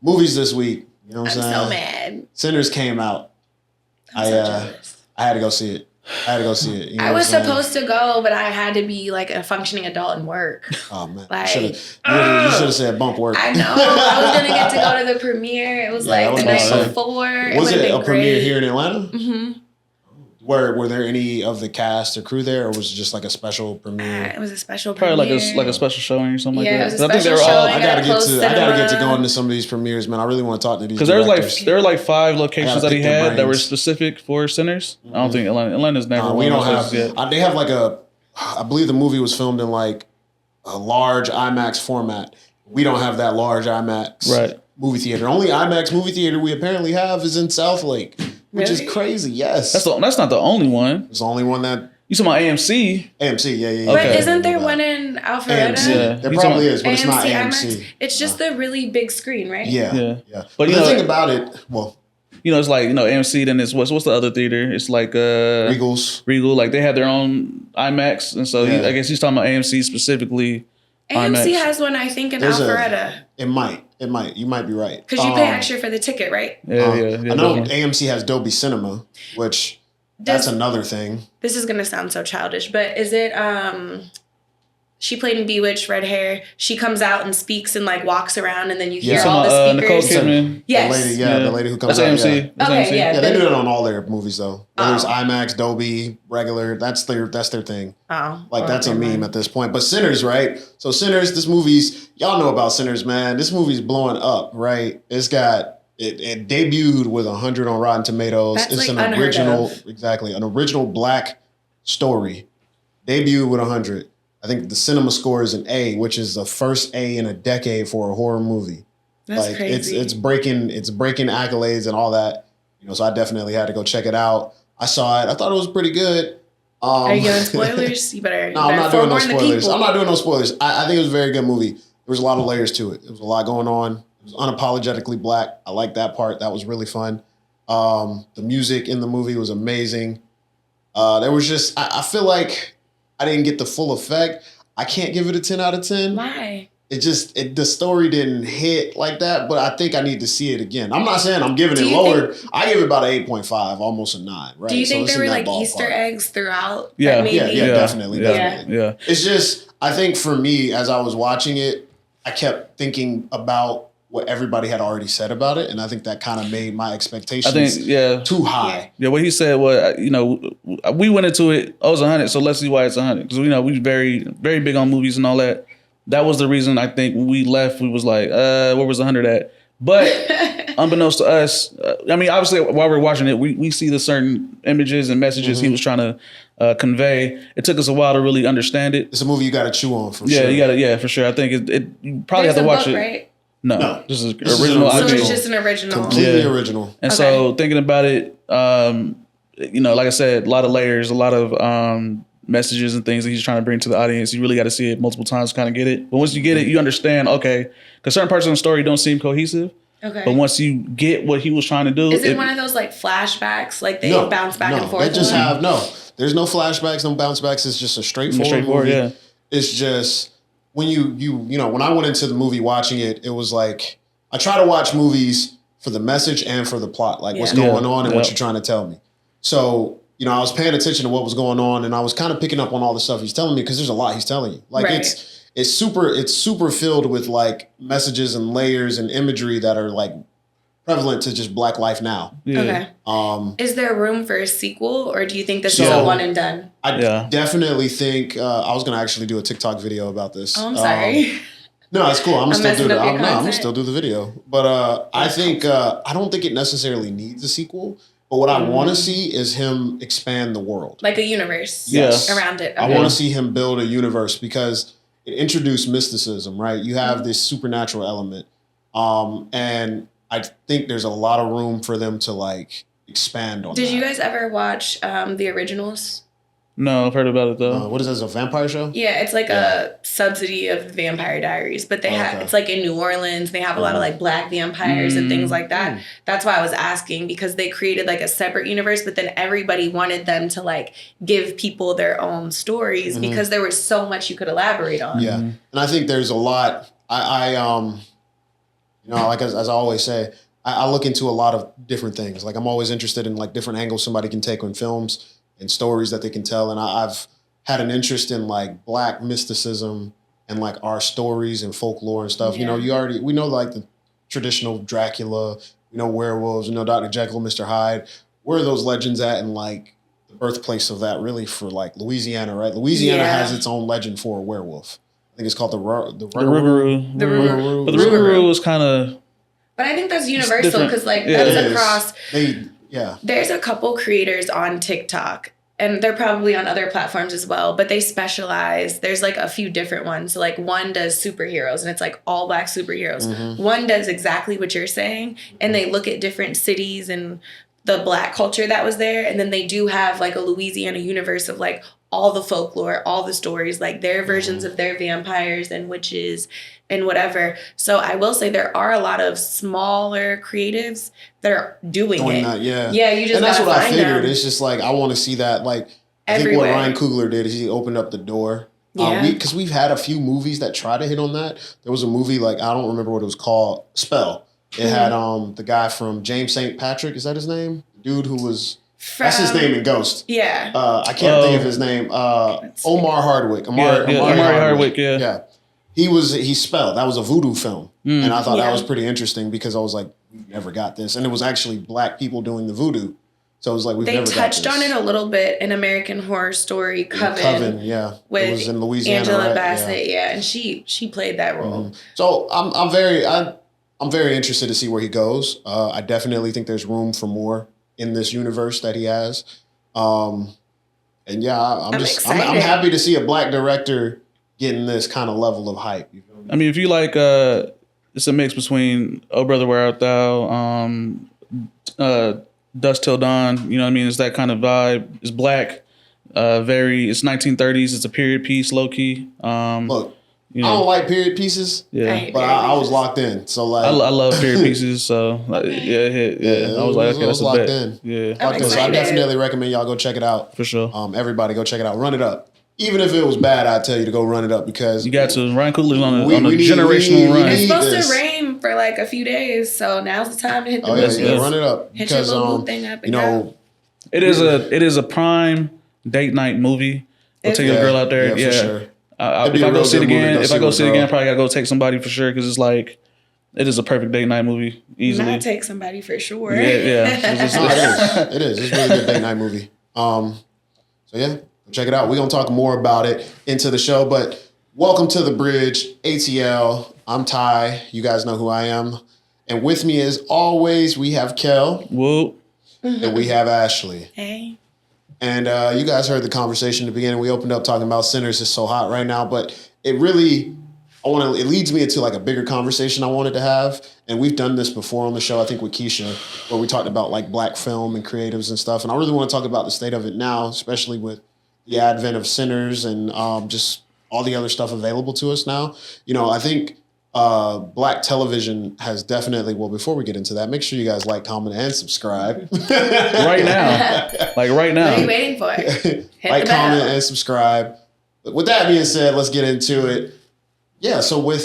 Movies this week. You know what I'm saying? I'm so mad. Sinners came out. I'm so jealous. I had to go see it. You know I was supposed to go, but I had to be like a functioning adult and work. Oh man, like, you should have said bump work. I know. I was gonna get to go to the premiere. It was like the night before. Was it a premiere here in Atlanta? Mm-hmm. Were there any of the cast or crew there, or was it just like a special premiere? It was a special premiere. Probably like a special showing or something like that. Yeah, it was a special showing. I gotta get to going to some of these premieres, man. I really want to talk to these. Because there were like 5 locations that he had that were specific for Sinners. Mm-hmm. I don't think Atlanta's never. We don't have. They have like I believe the movie was filmed in like a large IMAX format. We don't have that large IMAX movie theater. Only IMAX movie theater we apparently have is in Southlake. Which is crazy, yes. That's not the only one. It's the only one that... You talking about AMC? AMC, yeah. But isn't there one in Alpharetta? AMC. Yeah. There probably is, but it's not AMC. IMAX? It's just the really big screen, right? Yeah. But the thing about it, well... it's like, AMC, then it's... What's the other theater? It's like... Regal. Like, they had their own IMAX, and so I guess he's talking about AMC specifically. AMC IMAX. has one, I think, in Alpharetta. It might. You might be right. Because you pay extra for the ticket, right? Yeah. I know AMC has Dolby Cinema, which that's another thing. This is going to sound so childish, but is it... She played in Bewitched, red hair. She comes out and speaks and like walks around, and then you hear all the speakers. Nicole Kidman. Yes. The lady who comes that's out. AMC. Yeah. Okay, yeah. They do it on all their movies though. Whether it's IMAX, Dolby, regular, that's their thing. Oh. Like that's a meme at this point. But Sinners, right? So Sinners, y'all know about Sinners, man. This movie's blowing up, right? It debuted with 100 on Rotten Tomatoes. That's it's like an original black story. Debuted with 100. I think the cinema score is an A, which is the first A in a decade for a horror movie. That's crazy. It's breaking accolades and all that. So I definitely had to go check it out. I saw it. I thought it was pretty good. Are you doing spoilers? You better. No, I'm not doing no spoilers. I'm not doing no spoilers. I think it was a very good movie. There was a lot of layers to it. There was a lot going on. It was unapologetically black. I like that part. That was really fun. The music in the movie was amazing. There was just I feel like I didn't get the full effect. I can't give it a 10 out of 10. Why? The story didn't hit like that, but I think I need to see it again. I'm not saying I'm giving it lower. I give it about an 8.5, almost a 9, right? Do you think there were like Easter eggs throughout? Yeah, definitely. Yeah. It's just, I think for me, as I was watching it, I kept thinking about what everybody had already said about it, and I think that kind of made my expectations too high. Yeah, what he said was, we went into it, it's 100, so let's see why it's 100. Because, we very, very big on movies and all that. That was the reason I think when we left, we was like, where was 100 at? But unbeknownst to us, obviously, while we're watching it, we see the certain images and messages he was trying to convey. It took us a while to really understand it. It's a movie you got to chew on for sure. Yeah, you got to, for sure. I think you probably have to watch it. Right? No, this is original. So it's just an original. Completely original. And so thinking about it, like I said, a lot of layers, a lot of messages and things that he's trying to bring to the audience. You really got to see it multiple times to kind of get it. But once you get it, you understand, okay, because certain parts of the story don't seem cohesive. Okay. But once you get what he was trying to do. Is it one of those like flashbacks? Like they bounce back and forth? They just have, there's no flashbacks, no bounce backs. It's just a straightforward movie. Yeah. It's just, when when I went into the movie watching it, it was like, I try to watch movies for the message and for the plot, like what's going on and what you're trying to tell me. So, I was paying attention to what was going on, and I was kind of picking up on all the stuff he's telling me, because there's a lot he's telling you. Like it's super filled with like messages and layers and imagery that are like prevalent to just Black life now. Yeah. Okay. Is there room for a sequel, or do you think this is a one and done? I definitely think I was gonna actually do a TikTok video about this. Oh, I'm sorry. No, it's cool. I'm gonna still do the video. But I think I don't think it necessarily needs a sequel. But what I want to see is him expand the world. Like a universe around it. Okay. I want to see him build a universe, because it introduced mysticism, right? You have this supernatural element. And I think there's a lot of room for them to like expand on that. Did you guys ever watch the originals? No, I've heard about it though. What is this, a vampire show? Yeah, it's like a subsidy of the Vampire Diaries, but it's like in New Orleans. They have a lot of like Black vampires and things like that. That's why I was asking, because they created like a separate universe, but then everybody wanted them to like give people their own stories because there was so much you could elaborate on. Yeah, and I think there's a lot. You know, like as I always say, I look into a lot of different things. Like I'm always interested in like different angles somebody can take on films and stories that they can tell. And I've had an interest in like Black mysticism and like our stories and folklore and stuff. You know, we know like the traditional Dracula, you know, werewolves, you know, Dr. Jekyll, Mr. Hyde. Where are those legends at in like the birthplace of that really for like Louisiana, right? Louisiana has its own legend for a werewolf. I think it's called the Rougarou. The Rougarou. But the Rougarou is kind of... But I think that's universal because like that's across... There's a couple creators on TikTok and they're probably on other platforms as well, but they specialize. There's like a few different ones. So like one does superheroes and it's like all Black superheroes. Mm-hmm. One does exactly what you're saying and they look at different cities and the Black culture that was there. And then they do have like a Louisiana universe of like all the folklore, all the stories, like their versions of their vampires and witches and whatever. So I will say there are a lot of smaller creatives that are doing it. That, yeah, you just and that's what I figured. Them. It's just like I want to see that. Like I think what Ryan Coogler did is he opened up the door. Because we've had a few movies that try to hit on that. There was a movie like I don't remember what it was called. Spell. It had the guy from James St. Patrick. Is that his name? Dude who was. That's his name in Ghost. Yeah. I can't think of his name. Omar Hardwick. Omari Hardwick. Yeah. He Spelled. That was a voodoo film. And I thought that was pretty interesting because I was like, we never got this. And it was actually Black people doing the voodoo. So it was like, we've never got this. They touched on it a little bit in American Horror Story Coven. With it was in Louisiana, Angela right? Bassett, and she played that role. Mm-hmm. So I'm very interested to see where he goes. I definitely think there's room for more in this universe that he has. I'm happy to see a Black director getting this kind of level of hype. You feel me? I mean, if you like, it's a mix between Oh Brother Where Art Thou, Dusk Till Dawn, you know what I mean? It's that kind of vibe. It's Black, it's 1930s. It's a period piece, low key. Look, I don't like period pieces, but I was locked in. So like, I love period pieces. So like, I was like, okay, that's locked bet. in. Yeah, locked in. So I definitely recommend y'all go check it out for sure. Everybody go check it out. Run it up. Even if it was bad, I'd tell you to go run it up because you got to. Ryan Coogler's on a generational run. It's supposed to rain for like a few days, so now's the time to hit the boots. Run it up hit your little thing up. And go. It is a prime date night movie. Go take your girl out there. Yeah, for sure. If I go see it again, I probably gotta go take somebody for sure because it's like it is a perfect date night movie. Easily, not take somebody for sure. Yeah. It is. It's a really good date night movie. So yeah, check it out. We're gonna talk more about it into the show. But welcome to the Bridge ATL. I'm Ty. You guys know who I am, and with me as always we have Kell. Whoa. And we have Ashley. Hey. And you guys heard the conversation at the beginning. We opened up talking about Sinners is so hot right now, but it leads me into like a bigger conversation I wanted to have. And we've done this before on the show, I think with Keisha, where we talked about like Black film and creatives and stuff. And I really want to talk about the state of it now, especially with the advent of Sinners and just all the other stuff available to us now. You know, I think Black television has definitely, well, before we get into that, make sure you guys like, comment, and subscribe. Right now. Like right now. What are you waiting for? Like, comment, and subscribe. But with that being said, let's get into it. Yeah, so with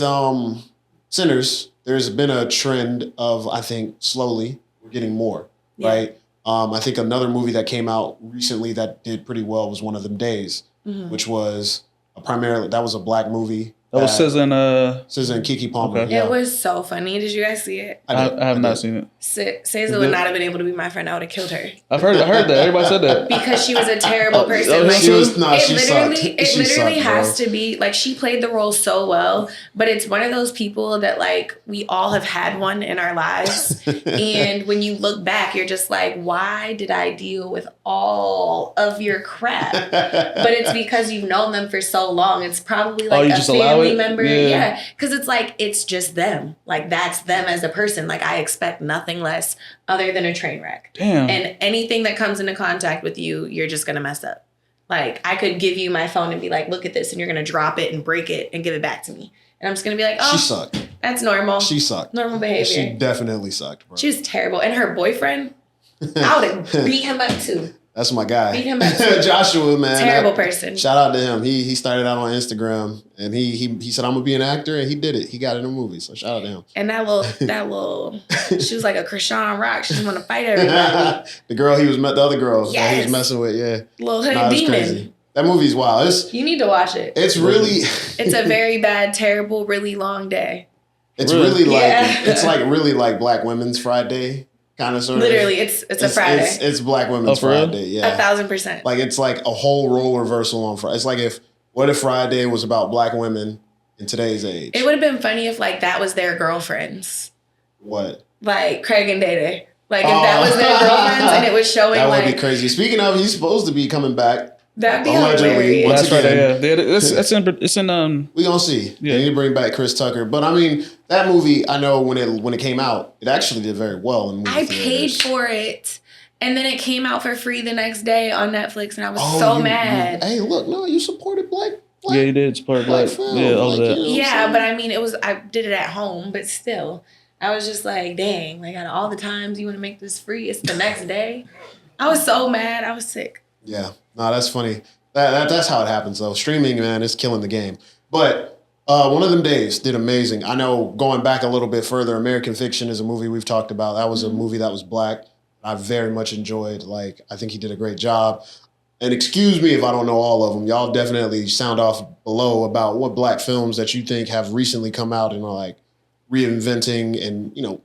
Sinners, there's been a trend of, I think, slowly, we're getting more, right? I think another movie that came out recently that did pretty well was One of Them Days, which was that was a Black movie. That was SZA and Keke Palmer. Okay. It was so funny. Did you guys see it? I have not seen it. SZA would not have been able to be my friend. I would have killed her. I heard that. Everybody said that. Because she was a terrible person. It literally has to be like she played the role so well, but it's one of those people that like we all have had one in our lives. And when you look back, you're just like, why did I deal with all of your crap? But it's because you've known them for so long. It's probably like a family member. Yeah. Because it's like, it's just them. Like, that's them as a person. Like, I expect nothing less other than a train wreck. Damn. And anything that comes into contact with you, you're just going to mess up. Like, I could give you my phone and be like, look at this, and you're going to drop it and break it and give it back to me. And I'm just going to be like, oh, she sucked. That's normal. She sucked. Normal behavior. She definitely sucked, bro. She was terrible. And her boyfriend, I would have beat him up too. That's my guy. Beat him back. Joshua, man. Terrible person. Shout out to him. He started out on Instagram and he said, I'm gonna be an actor, and he did it. He got in a movie. So shout out to him. And that little she was like a Krishan Rock. She just wanna fight everybody. The other girl that he was Yes. messing with, yeah. Little hood demon. Crazy. That movie's wild. You need to watch it. It's really It's a very bad, terrible, really long day. It's really like it's like really like Black Women's Friday. Kind of sort of. Literally, it's a Friday. It's Black Women's Friday. Yeah, 1,000%. Like it's like a whole role reversal on Friday. It's like what if Friday was about Black women in today's age? It would have been funny if like that was their girlfriends. What? Like Craig and Dede. Like if that was their girlfriends and it was showing that would like be crazy. Speaking of, he's supposed to be coming back. That'd be allegedly. hilarious. Once again, yeah. It's in we gonna see. Yeah. They need to bring back Chris Tucker. But I mean, that movie, I know when it came out, it actually did very well in movie I theaters. paid for it. And then it came out for free the next day on Netflix and I was so mad. Hey, look, no, you supported black. Yeah, you did support Black. film. Yeah, all Like, of that. Yeah, but I mean I did it at home, but still. I was just like, dang, like out of all the times you want to make this free, it's the next day. I was so mad. I was sick. Yeah, no, that's funny. That's how it happens, though. Streaming, man, is killing the game. But One of Them Days did amazing. I know going back a little bit further, American Fiction is a movie we've talked about. That was a movie that was Black. I very much enjoyed. Like, I think he did a great job. And excuse me if I don't know all of them. Y'all definitely sound off below about what Black films that you think have recently come out and are like reinventing and, you know,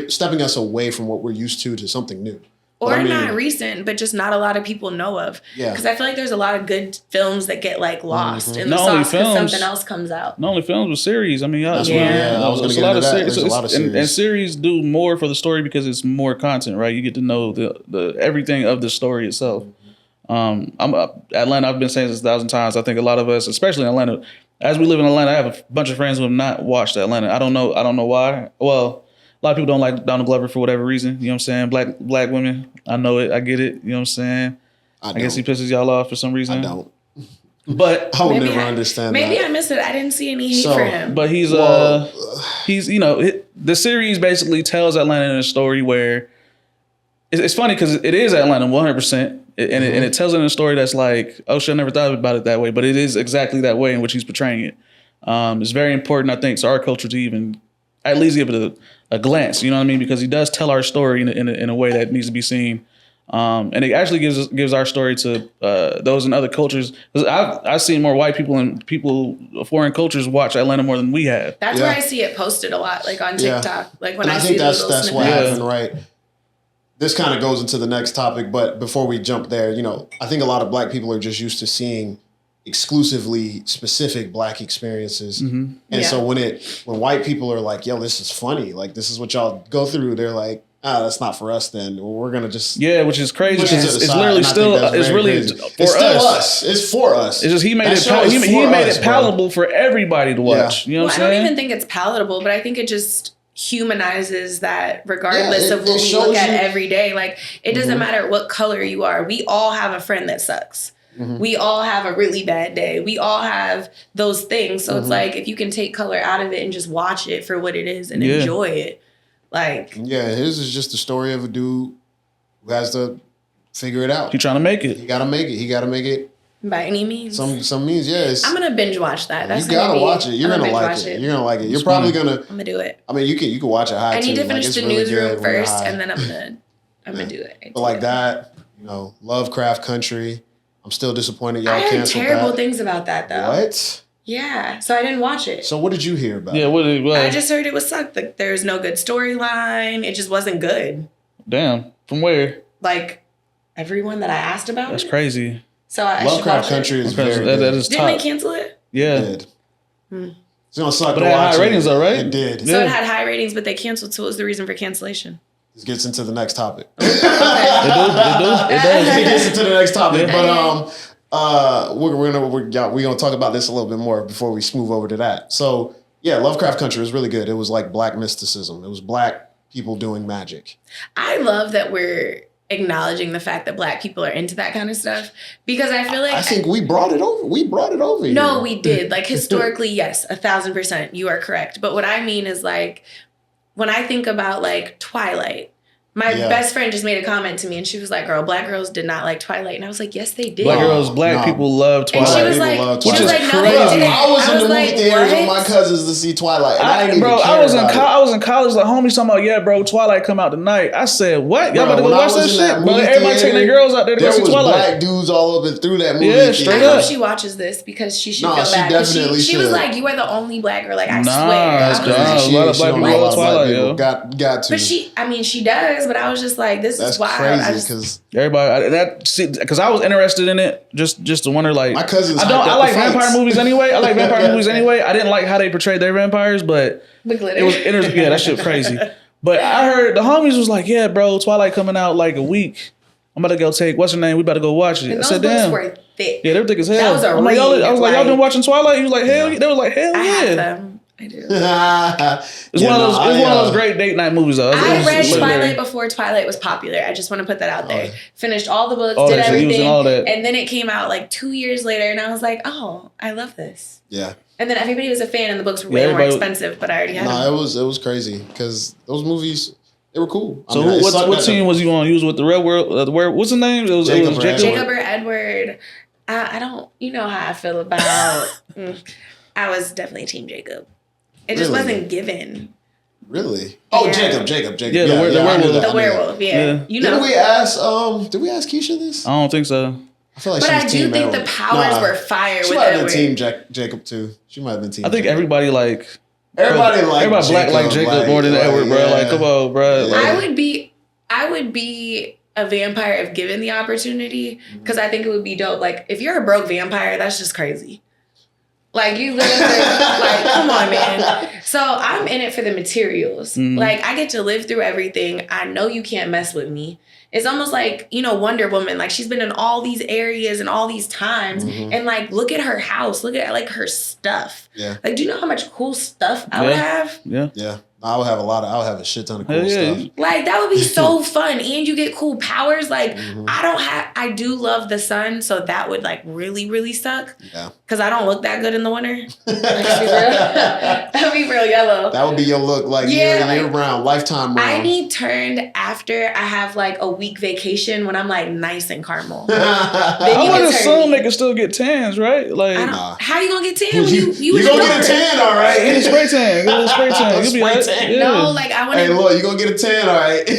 stepping us away from what we're used to something new. Or not recent, but just not a lot of people know of. Yeah. Because I feel like there's a lot of good films that get like lost in the Not only sauce because films. something else comes out. Not only films, but series. I mean, That's what I was going to get into that. There's a lot of series. And series do more for the story because it's more content, right? You get to know the everything of the story itself. Atlanta, I've been saying this 1,000 times. I think a lot of us, especially in Atlanta, as we live in Atlanta, I have a bunch of friends who have not watched Atlanta. I don't know why. Well, a lot of people don't like Donald Glover for whatever reason. You know what I'm saying? Black women. I know it. I get it. You know what I'm saying? I guess he pisses y'all off for some reason. I don't. But I will never understand maybe that. I missed it. I didn't see any hate for him. But he's you know, the series basically tells Atlanta in a story where it's funny because it is Atlanta 100%. And it tells it in a story that's like, oh shit, I never thought about it that way. But it is exactly that way in which he's portraying it. It's very important, I think, to our culture to even at least give it a glance, you know what I mean? Because he does tell our story in a way that needs to be seen. And it actually gives our story to those in other cultures. Because I've seen more white people and people, foreign cultures, watch Atlanta more than we have. That's where I see it posted a lot, like on TikTok. Like when I see think the that's little what snippets. happened, right? This kind of goes into the next topic, but before we jump there, you know, I think a lot of Black people are just used to seeing exclusively specific Black experiences. Mm-hmm. And so when white people are like, yo, this is funny, like this is what y'all go through, they're like, that's not for us then. We're gonna just which is crazy. It's literally still it's really crazy. for it's still us. It's for us. It's just he made it palatable for everybody to watch. Yeah. You know what I'm saying? I don't even think it's palatable, but I think it just humanizes that regardless of what we look at every day. Like it doesn't matter what color you are. We all have a friend that sucks. Mm-hmm. We all have a really bad day. We all have those things. So it's like if you can take color out of it and just watch it for what it is and enjoy it. Like his is just the story of a dude who has to figure it out. He's trying to make it. He gotta make it. By any means. Some means, yes. I'm gonna binge watch that. That's you gotta watch it. You're gonna like it. You're gonna like it. You're probably gonna. I'm gonna do it. I mean, you can watch it high. I need to finish the newsroom first, high. and then I'm gonna do it. But like that, you know, Lovecraft Country. I'm still disappointed y'all canceled that. I heard terrible things about that though. What? Yeah, so I didn't watch it. So what did you hear about? Yeah, what? I just heard it was sucked. Like there's no good storyline. It just wasn't good. Damn. From where? Like everyone that I asked about. That's crazy. So I Lovecraft Country is very good. That is Didn't they cancel it? Yeah. It did. It's gonna suck. But it had high ratings though, right? It did. So it had high ratings, but they canceled. So what was the reason for cancellation? This gets into the next topic. It does. It gets into the next topic, but we're gonna talk about this a little bit more before we move over to that. So yeah, Lovecraft Country was really good. It was like Black mysticism. It was Black people doing magic. I love that we're acknowledging the fact that Black people are into that kind of stuff because I feel like I think we brought it over. We brought it over. No, here. we did. Like historically, yes, 1,000%. You are correct. But what I mean is like when I think about like Twilight, My best friend just made a comment to me, and she was like, "Girl, black girls did not like Twilight," and I was like, "Yes, they did." Black people love Twilight. And she was like, love Twilight. She was like, "No, they didn't." I was in the movie theaters with my what? cousins to see Twilight, and I didn't bro, even care I was in about college. Like homies talking about, yeah, bro, Twilight come out tonight. I said, what? Y'all Bro, about to go when I watch that was in shit? that Bro, movie everybody taking theater, their girls out there to go There see was Twilight. black dudes all up and through that movie. Yeah, straight I up. hope she watches this because she should No, feel she bad. definitely She was should. like, "You are the only black girl." Like, I Nah, swear. that's I was good. like, A lot of black people love Twilight, yo. Got to. but she does. But I was just like, "This That's is wild." crazy because everybody because I was interested in it just to wonder like my cousins. I like vampire movies anyway. I like vampire movies anyway. I didn't like how they portrayed their vampires, but the glitter. it was yeah, that shit crazy. But I heard the homies was like, yeah, bro, Twilight coming out like a week. I'm about to go take what's her name. We about to go watch it. And I those said, books damn. were thick. Yeah, they were thick as hell. That was a I'm like, read. I was like, y'all been watching Twilight? He was like, hell yeah. They was like, hell I yeah. have them. I do. It's one of those great date night movies though. I read Twilight before Twilight was popular. I just want to put that out there. Finished all the books, did that shit, everything, all that. and then it came out like 2 years later, and I was like, oh, I love this. Yeah. And then everybody was a fan, and the books were way more expensive, but I already had them. it was crazy because those movies they were cool. So what team was you on? You was with the Red World? What's the name? It was Jacob or Edward. I don't. You know how I feel about. I was definitely Team Jacob. It just wasn't given. Really? Oh, Yeah. Jacob. Yeah, the werewolf. The werewolf. Yeah. You know. Did we ask Keisha this? I don't think so. I feel like but she was I do team think Edward. the powers were fire She with might have Edward. been team Jacob too. She might have been team. I think Jacob. everybody like. Everybody black like Jacob more than Edward, bro. Yeah. Like, come on, bro. Yeah. I would be a vampire if given the opportunity, because I think it would be dope. Like, if you're a broke vampire, that's just crazy. Like, you literally, like, come on, man. So I'm in it for the materials. Mm-hmm. Like, I get to live through everything. I know you can't mess with me. It's almost like, Wonder Woman. Like, she's been in all these areas and all these times. Mm-hmm. And, like, look at her house. Look at, like, her stuff. Yeah. Like, do you know how much cool stuff I would have? Yeah. Yeah. I would have a shit ton of cool Yeah. stuff. Like, that would be so fun. And you get cool powers. Like, I do love the sun. So that would, like, really, really suck. Yeah. Because I don't look that good in the winter. That'd be real yellow. That would be your look, like year round, lifetime round. I need turned after I have like a week vacation when I'm like nice and caramel. I would assume they can still get tans, right? Like, how you gonna get tan when you gonna get a tan, all right? Get a spray tan. Get a spray tan. You'll be all right. Yeah. No, like I want to. Hey, look, you gonna get a tan, all right?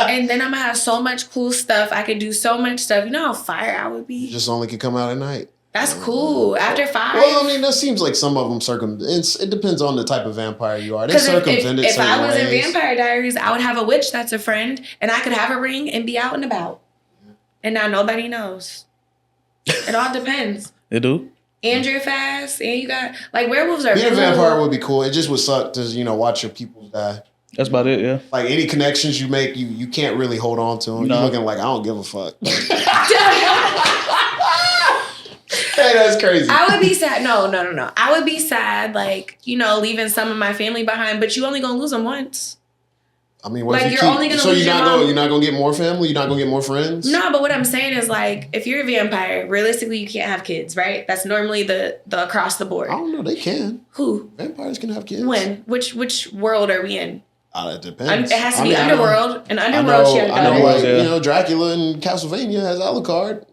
And then I'm gonna have so much cool stuff. I could do so much stuff. You know how fire I would be. You just only could come out at night. That's cool. After 5. Well, I mean, that seems like some of them it depends on the type of vampire you are. They circumvented if I was ways. in Vampire Diaries, I would have a witch that's a friend, and I could have a ring and be out and about. And now nobody knows. It all depends. They do. And you're fast, and you got like werewolves are. Being a vampire would be cool. It just would suck to watch your people die. That's about it, yeah. Like any connections you make, you can't really hold on to them. No. You're looking like I don't give a fuck. Hey, that's crazy. I would be sad. No. I would be sad, like, leaving some of my family behind, but you only gonna lose them once. I mean, what like if you you're only gonna lose your mom? You're not gonna get more family? You're not gonna get more friends? No, but what I'm saying is, like, if you're a vampire, realistically, you can't have kids, right? That's normally the across the board. I don't know. They can. Who? Vampires can have kids. When? Which world are we in? It depends. It has to be Underworld. In Underworld, she had a I know, daughter. like, Dracula in Castlevania has Alucard,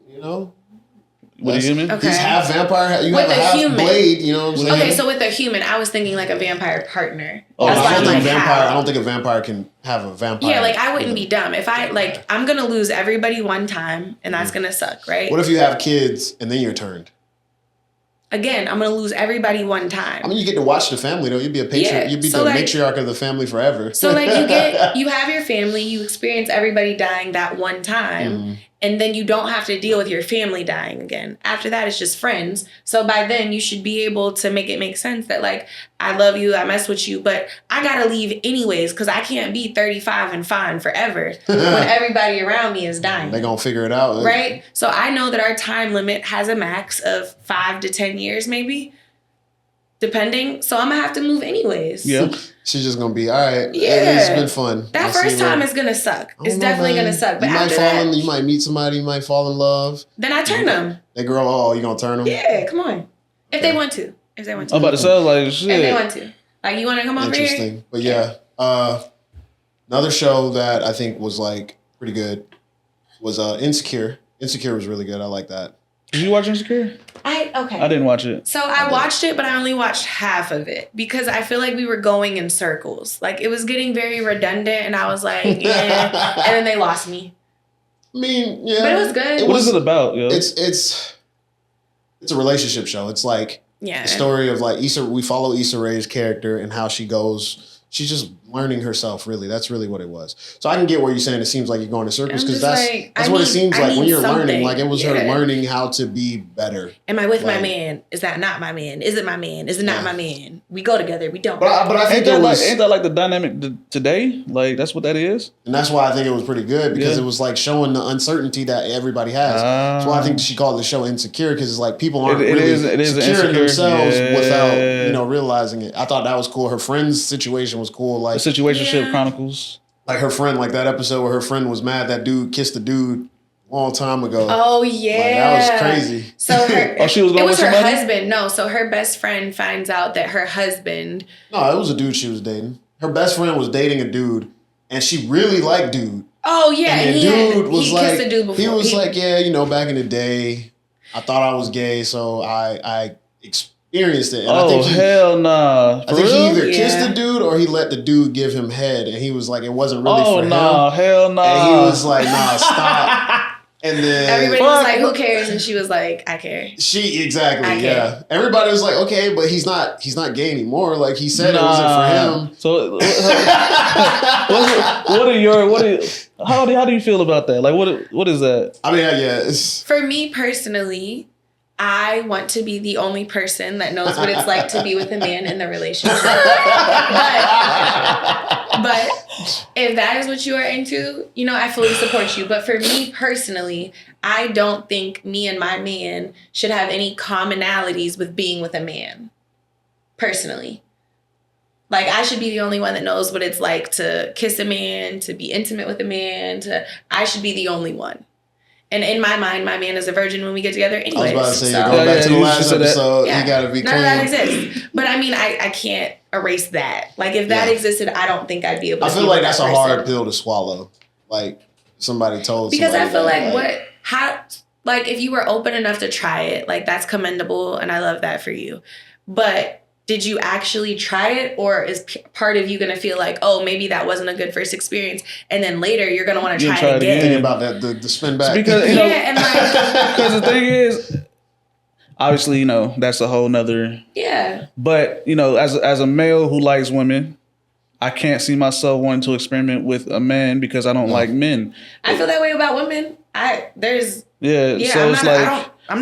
What do you mean? Okay. He's half vampire. You with have a half human. blade. You know what I'm saying? Okay, so with a human, I was thinking like a vampire partner. I How? don't think a vampire can have a vampire. Yeah, like I wouldn't be dumb if I'm gonna lose everybody one time, and that's gonna suck, right? What if you have kids and then you're turned? Again, I'm gonna lose everybody one time. I mean, you get to watch the family though. You'd be a patriarch. Yeah, You'd be so the like- matriarch of the family forever. So like you have your family, you experience everybody dying that one time, and then you don't have to deal with your family dying again. After that, it's just friends. So by then you should be able to make it make sense that like, I love you, I mess with you, but I gotta leave anyways because I can't be 35 and fine forever when everybody around me is dying. They gonna figure it out. Right? So I know that our time limit has a max of 5 to 10 years maybe. Depending. So I'm gonna have to move anyways. Yeah. She's just gonna be all right. Yeah. It's been fun. That first time is gonna suck. It's definitely gonna suck. But after that, you might meet somebody, you might fall in love. then I turn them. That girl, you gonna turn them? Yeah, come on. If they want to. If they want to. I'm about to say, like, shit. If they want to. Like, you want to come over here? Interesting. But yeah. Another show that I think was like pretty good was Insecure. Insecure was really good. I like that. Did you watch Insecure? I didn't watch it. So I watched it, but I only watched half of it because I feel like we were going in circles. Like it was getting very redundant, and I was like, yeah. And then they lost me. I mean, yeah, but it was good. What is it about? Yo? It's a relationship show. It's like the story of like Issa. We follow Issa Rae's character and how she goes. She's just learning herself, really. That's really what it was. So I can get where you're saying it seems like you're going in circles because that's what it seems like when you're learning. Like it was her learning how to be better. Am I with my man? Is that not my man? Is it my man? Is it not my man? We go together. We don't. But I think ain't that like the dynamic today? Like that's what that is. And that's why I think it was pretty good because it was like showing the uncertainty that everybody has. That's why I think she called the show Insecure because it's like people aren't really secure in themselves without realizing it. I thought that was cool. Her friend's situation was cool. Like the Situationship Chronicles. Like her friend, like that episode where her friend was mad that dude kissed the dude a long time ago. Oh yeah, like, that was crazy. So she was going it was with her somebody? husband. No, so her best friend finds out that her husband. No, it was a dude she was dating. Her best friend was dating a dude, and she really liked dude. Oh yeah, and the dude was like, kissed a dude before. He was like, yeah, back in the day, I thought I was gay, so I experienced it. And I think hell nah. I think he either kissed the dude or he let the dude give him head, and he was like, it wasn't really for him. Hell nah. And he was like, nah, stop. And then everybody was like, who cares? And she was like, I care. Yeah. Everybody was like, okay, but he's not gay anymore. Like he said it wasn't for him. So how do you feel about that? Like what is that? I mean, for me personally, I want to be the only person that knows what it's like to be with a man in the relationship. But if that is what you are into, I fully support you. But for me personally, I don't think me and my man should have any commonalities with being with a man. Personally. Like, I should be the only one that knows what it's like to kiss a man, to be intimate with a man. I should be the only one. And in my mind, my man is a virgin when we get together anyways. I was about to say, going back to the last episode, you gotta be clean. None of that exists. But I mean, I can't erase that. Like, if that existed, I don't think I'd be able to. I feel like that's a hard pill to swallow. Like, somebody told because I feel like, if you were open enough to try it, like, that's commendable, and I love that for you. But did you actually try it, or is part of you going to feel like, oh, maybe that wasn't a good first experience, and then later you're going to want to try it again? Think about that, the spin back. Because because the thing is, obviously, that's a whole nother. Yeah. But as a male who likes women, I can't see myself wanting to experiment with a man because I don't like men. I feel that way about women. I'm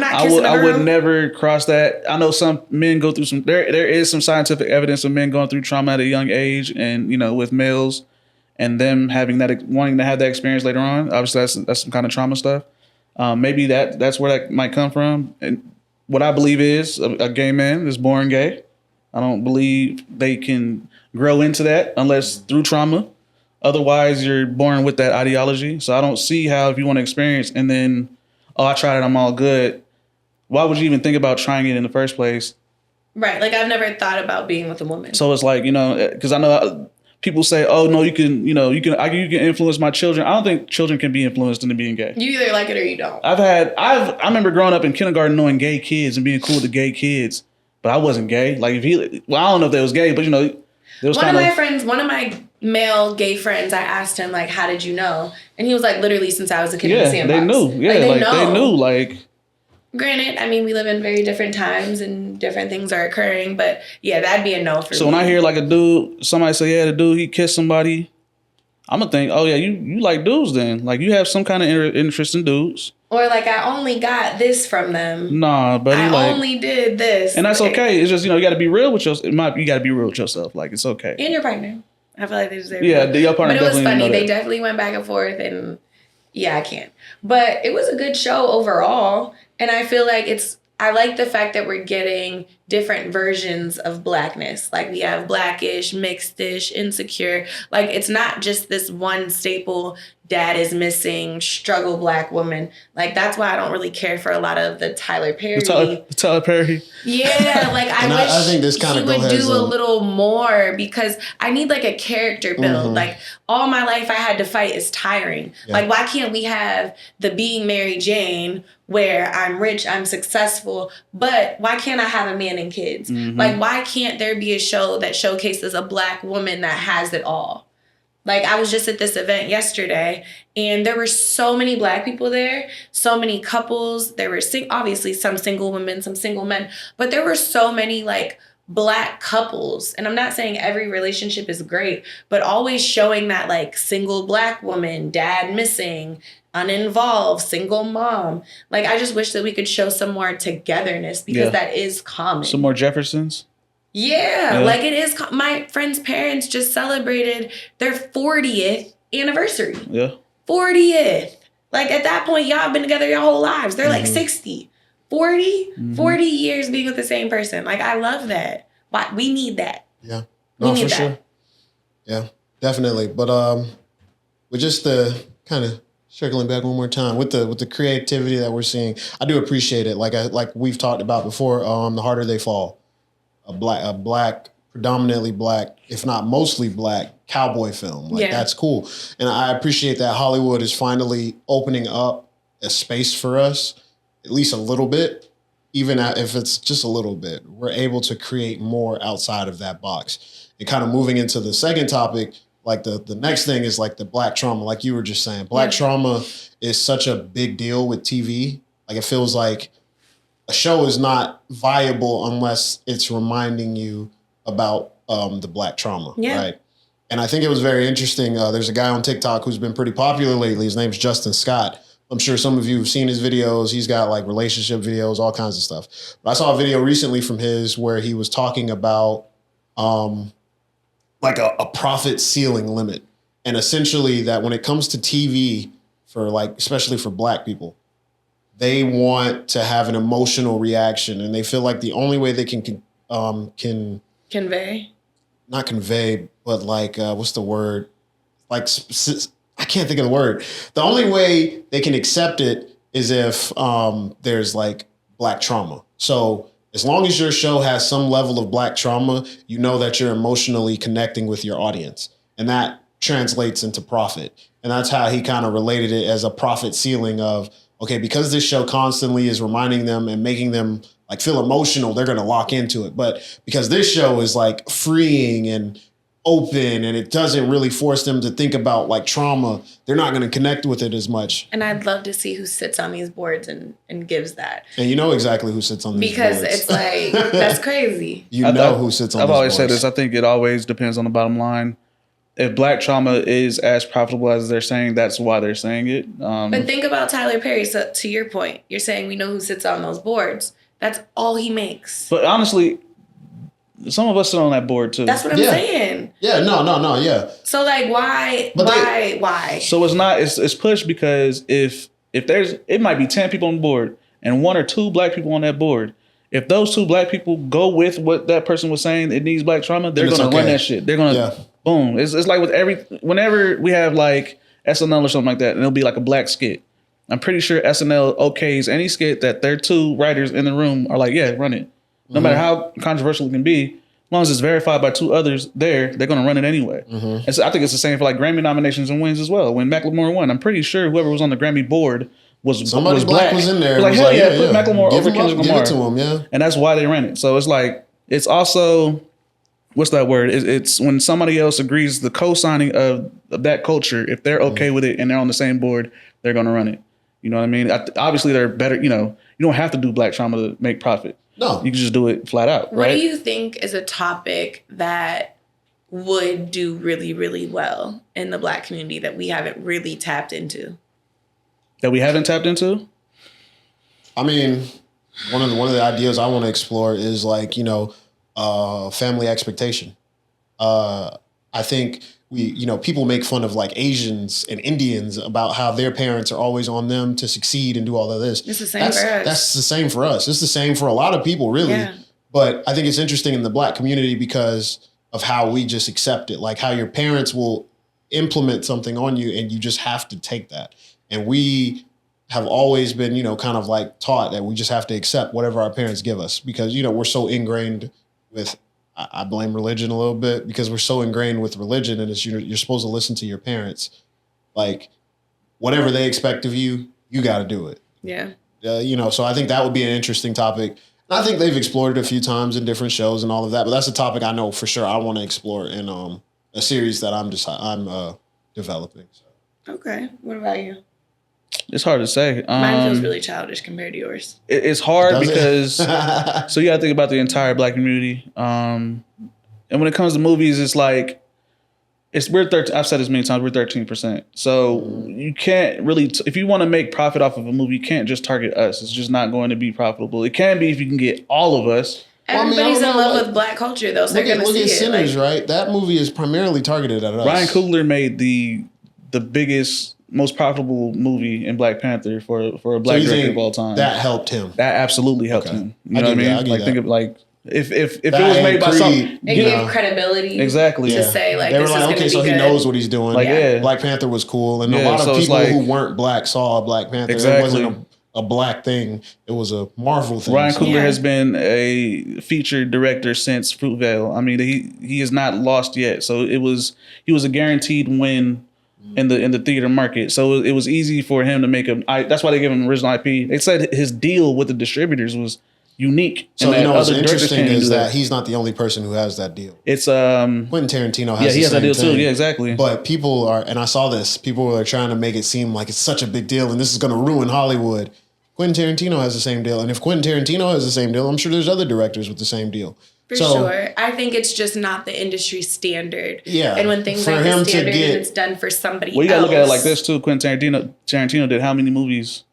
not kissing a girl. I would never cross that. I know some men go through there is some scientific evidence of men going through trauma at a young age, and with males and them wanting to have that experience later on. Obviously that's some kind of trauma stuff. Maybe that's where that might come from. And what I believe is a gay man is born gay. I don't believe they can grow into that unless through trauma. Otherwise, you're born with that ideology. So I don't see how, if you want to experience and then, I tried it, I'm all good. Why would you even think about trying it in the first place? Right. Like, I've never thought about being with a woman. So it's like, because I know people say, oh, no, you can influence my children. I don't think children can be influenced into being gay. You either like it or you don't. I remember growing up in kindergarten knowing gay kids and being cool with gay kids, but I wasn't gay. Like, I don't know if they was gay, but there was one of my male gay friends, I asked him, like, how did you know? And he was like, literally since I was a kid in the sandbox. They knew. Yeah, they knew. Like, granted, I mean, we live in very different times and different things are occurring, but yeah, that'd be a no for me. So when I hear like somebody say, the dude, he kissed somebody, I'm gonna think, oh yeah, you like dudes then. Like, you have some kind of interest in dudes. Or like, I only got this from them. Nah, but I only did this. And that's okay. It's just, you got to be real with yourself. You got to be real with yourself. Like, it's okay. And your partner. I feel like they deserve it. Yeah, your partner. But it was funny. They definitely went back and forth, and yeah, I can't. But it was a good show overall, and I feel like I like the fact that we're getting different versions of blackness. Like, we have blackish, mixedish, insecure. Like, it's not just this one staple dad is missing, struggle black woman. Like, that's why I don't really care for a lot of the Tyler Perry. The Tyler Perry. Yeah, like I wish I think this kind of would do a little more, because I need like a character build. Like, all my life I had to fight is tiring. Yeah. Like, why can't we have the being Mary Jane where I'm rich, I'm successful, but why can't I have a man and kids? Like, why can't there be a show that showcases a black woman that has it all? Like, I was just at this event yesterday, and there were so many black people there, so many couples. There were obviously some single women, some single men, but there were so many like black couples. And I'm not saying every relationship is great, but always showing that like single black woman, dad missing, uninvolved, single mom. Like, I just wish that we could show some more togetherness, because that is common. Some more Jeffersons. Yeah, like it is. My friend's parents just celebrated their 40th anniversary. Yeah. 40th. Like, at that point, y'all have been together your whole lives. They're like 60, 40, 40 years being with the same person. Like, I love that. Why we need that. Yeah. No, for sure. Yeah, definitely. But with just the kind of circling back one more time with the creativity that we're seeing, I do appreciate it. Like we've talked about before, The Harder They Fall. A black, predominantly black, if not mostly black, cowboy film. Like, that's cool. And I appreciate that Hollywood is finally opening up a space for us, at least a little bit, even if it's just a little bit. We're able to create more outside of that box. And kind of moving into the second topic, like the next thing is like the black trauma, like you were just saying. Black trauma is such a big deal with TV. Like, it feels like a show is not viable unless it's reminding you about the black trauma, right? And I think it was very interesting. There's a guy on TikTok who's been pretty popular lately. His name's Justin Scott. I'm sure some of you have seen his videos. He's got like relationship videos, all kinds of stuff. But I saw a video recently from his where he was talking about like a profit ceiling limit. And essentially that when it comes to TV, for like, especially for black people, they want to have an emotional reaction, and they feel like the only way they can convey, not convey, but like, what's the word? Like, I can't think of the word. The only way they can accept it is if there's like black trauma. So as long as your show has some level of black trauma, you know that you're emotionally connecting with your audience, and that translates into profit. And that's how he kind of related it as a profit ceiling of, okay, because this show constantly is reminding them and making them like feel emotional, they're going to lock into it. But because this show is like freeing and open and it doesn't really force them to think about like trauma, they're not going to connect with it as much. And I'd love to see who sits on these boards and gives that. And you know exactly who sits on these boards. Because it's like, that's crazy. You know who sits on these boards. I've always said this. I think it always depends on the bottom line. If black trauma is as profitable as they're saying, that's why they're saying it. But think about Tyler Perry. So to your point, you're saying we know who sits on those boards. That's all he makes. But honestly, some of us sit on that board too. That's what I'm saying. Yeah, no, yeah. So like, why? So it's not. It's pushed because if there's, it might be 10 people on the board and 1 or 2 black people on that board. If those 2 black people go with what that person was saying, it needs black trauma, they're going to run that shit. They're going to, boom. It's like with whenever we have like SNL or something like that, and it'll be like a black skit. I'm pretty sure SNL okays any skit that their 2 writers in the room are like, yeah, run it. No matter how controversial it can be, as long as it's verified by 2 others there, they're going to run it anyway. And so I think it's the same for like Grammy nominations and wins as well. When Macklemore won, I'm pretty sure whoever was on the Grammy board was black. Was in there. Like, hell yeah, put Macklemore over Kendrick Lamar. Give it to him, yeah. And that's why they ran it. So it's like, it's also, what's that word? It's when somebody else agrees the co-signing of that culture, if they're okay with it and they're on the same board, they're going to run it. You know what I mean? Obviously, they're better, you know, you don't have to do black trauma to make profit. No. You can just do it flat out, right? What do you think is a topic that would do really, really well in the black community that we haven't really tapped into? That we haven't tapped into? I mean, one of the ideas I want to explore is like, you know, family expectation. I think people make fun of like Asians and Indians about how their parents are always on them to succeed and do all of this. It's the same for us. That's the same for us. It's the same for a lot of people, really. Yeah. But I think it's interesting in the black community because of how we just accept it. Like how your parents will implement something on you, and you just have to take that. And we have always been, you know, kind of like taught that we just have to accept whatever our parents give us because, you know, we're so ingrained with, I blame religion a little bit because we're so ingrained with religion and it's you're supposed to listen to your parents. Like whatever they expect of you, you got to do it. Yeah. You know, so I think that would be an interesting topic. And I think they've explored it a few times in different shows and all of that, but that's a topic I know for sure I want to explore in a series that I'm developing. So. Okay. What about you? It's hard to say. Mine feels really childish compared to yours. It's hard because so you got to think about the entire Black community. And when it comes to movies, it's like we're 13. I've said this many times. We're 13%. So you can't really, if you want to make profit off of a movie, you can't just target us. It's just not going to be profitable. It can be if you can get all of us. Everybody's in love with Black culture, though. So they're going to see it. Look at Sinners, right? That movie is primarily targeted at us. Ryan Coogler made the biggest, most profitable movie in Black Panther for a Black director of all time. That helped him. That absolutely helped him. You know what I mean? Like think of like if it was made by something, it gave credibility. Exactly. To say like they were this like, is okay, so he knows what he's doing. Like Black Panther was cool, and a lot of people who weren't Black saw Black Panther. Exactly. It wasn't a Black thing. It was a Marvel thing. Ryan Coogler has been a featured director since Fruitvale. I mean, he is not lost yet. So he was a guaranteed win in the theater market. So it was easy for him to make that's why they gave him original IP. They said his deal with the distributors was unique. So you know what's interesting is that he's not the only person who has that deal. It's Quentin Tarantino has he has that deal thing. too. Yeah, exactly. But people are, and I saw this, people are trying to make it seem like it's such a big deal and this is going to ruin Hollywood. Quentin Tarantino has the same deal. And if Quentin Tarantino has the same deal, I'm sure there's other directors with the same deal. For sure. I think it's just not the industry standard. Yeah. And when things like the standard and it's done for somebody else. Well, you got to look at it like this too. Quentin Tarantino did how many movies?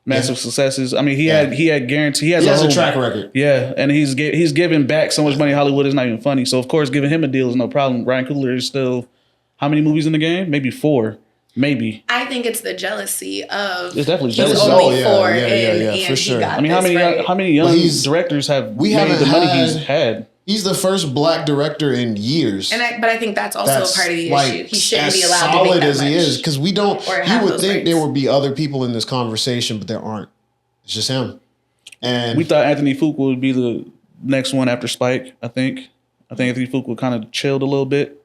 Massive successes. I mean, he had guarantee. He has a track record. Yeah, and he's giving back so much money. Hollywood is not even funny. So of course, giving him a deal is no problem. Ryan Coogler is still how many movies in the game? Maybe 4. Maybe. I think it's the jealousy of. It's definitely jealousy. He's only 4 and for sure. I mean, how many young directors have made the money he's had? He's the first Black director in years. But I think that's also part of the issue. He shouldn't be allowed to make that much. As solid as he is, because we don't. You would think there would be other people in this conversation, but there aren't. It's just him. And we thought Anthony Fuqua would be the next one after Spike. I think Anthony Fuqua kind of chilled a little bit.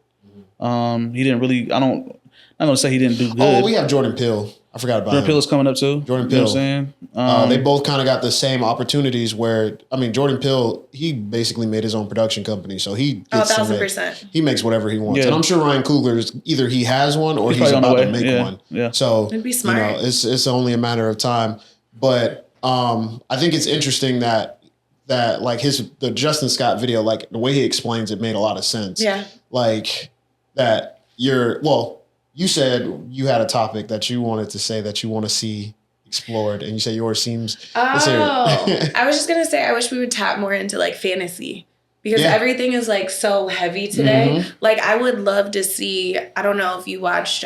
He didn't really. I'm gonna say he didn't do good. Oh, we have Jordan Peele. I forgot about Jordan Peele is coming up too. Jordan Peele. You know what I'm saying? They both kind of got the same opportunities where, I mean, Jordan Peele, he basically made his own production company. So he gets 1,000%. He makes whatever he wants. Yeah. And I'm sure Ryan Coogler, either he has one or he's about to make one. Yeah. So, it'd be smart. You know, it's only a matter of time. But I think it's interesting that like the Justin Scott video, like the way he explains it made a lot of sense. Yeah. Like that you said you had a topic that you wanted to say that you want to see explored, and you said yours seems. I was just gonna say I wish we would tap more into like fantasy because everything is like so heavy today. Mm-hmm. Like I would love to see. I don't know if you watched.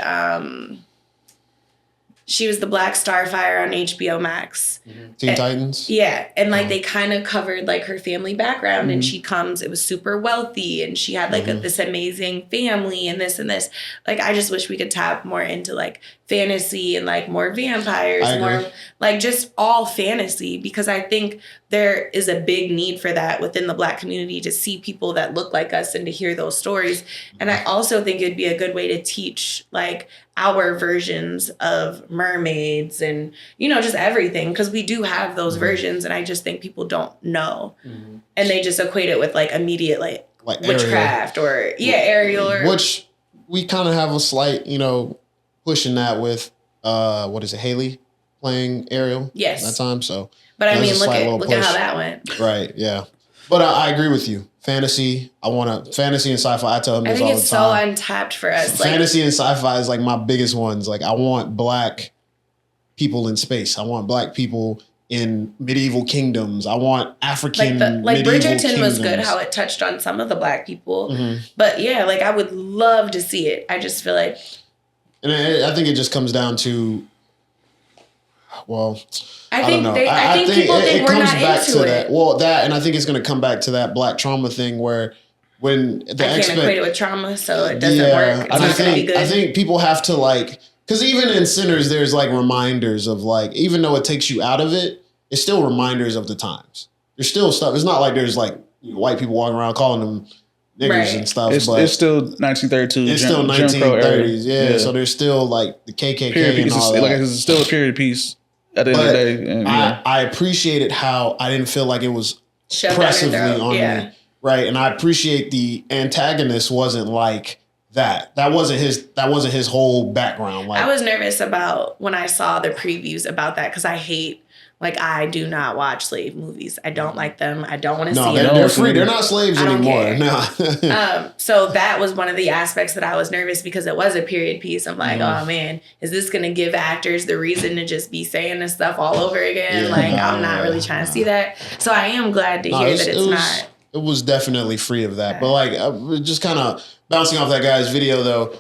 She was the Black Starfire on HBO Max. Mm-hmm. Teen Titans? Yeah. And like they kind of covered like her family background and it was super wealthy and she had like this amazing family and this and this. Like I just wish we could tap more into like fantasy and like more vampires, more like just all fantasy because I think there is a big need for that within the Black community to see people that look like us and to hear those stories. And I also think it'd be a good way to teach like our versions of mermaids and, you know, just everything. Because we do have those versions. And I just think people don't know. Mm-hmm. And they just equate it with like immediate like witchcraft Ariel. Ariel. Or, which we kind of have a slight, you know, pushing that with, Haley playing Ariel? Yes. That time. So. But I mean, look at how that went. Right. Yeah. But I agree with you. Fantasy. Fantasy and sci-fi. I tell them this all the time. I think it's so untapped for us. Fantasy and sci-fi is like my biggest ones. Like I want Black people in space. I want Black people in medieval kingdoms. I want African like Bridgerton kingdoms. Was good how it touched on some of the Black people. Mm-hmm. But yeah, like I would love to see it. I just feel like. And I think it just comes down to. Well, I think people think we're not into it. Well, that, and I think it's going to come back to that Black trauma thing where when I can't equate it with trauma, so it doesn't work. It's not going to be good. I think people have to like, because even in Sinners, there's like reminders of like, even though it takes you out of it, it's still reminders of the times. There's still stuff. It's not like there's like white people walking around calling them niggers and stuff. It's still 1932. It's still 1930s. Yeah. So there's still like the KKK and all that. Like it's still a period piece at the end of the day. And, I appreciated how I didn't feel like it was oppressively on me. Right. And I appreciate the antagonist wasn't like that. That wasn't his whole background. Like, I was nervous about when I saw the previews about that because I do not watch slave movies. I don't like them. I don't want to see them. No, they're free. They're not slaves anymore. No. So that was one of the aspects that I was nervous because it was a period piece. I'm like, oh man, is this going to give actors the reason to just be saying this stuff all over again? I'm not really trying to see that. So I am glad to hear that it's not. It was definitely free of that. But like, just kind of bouncing off that guy's video though,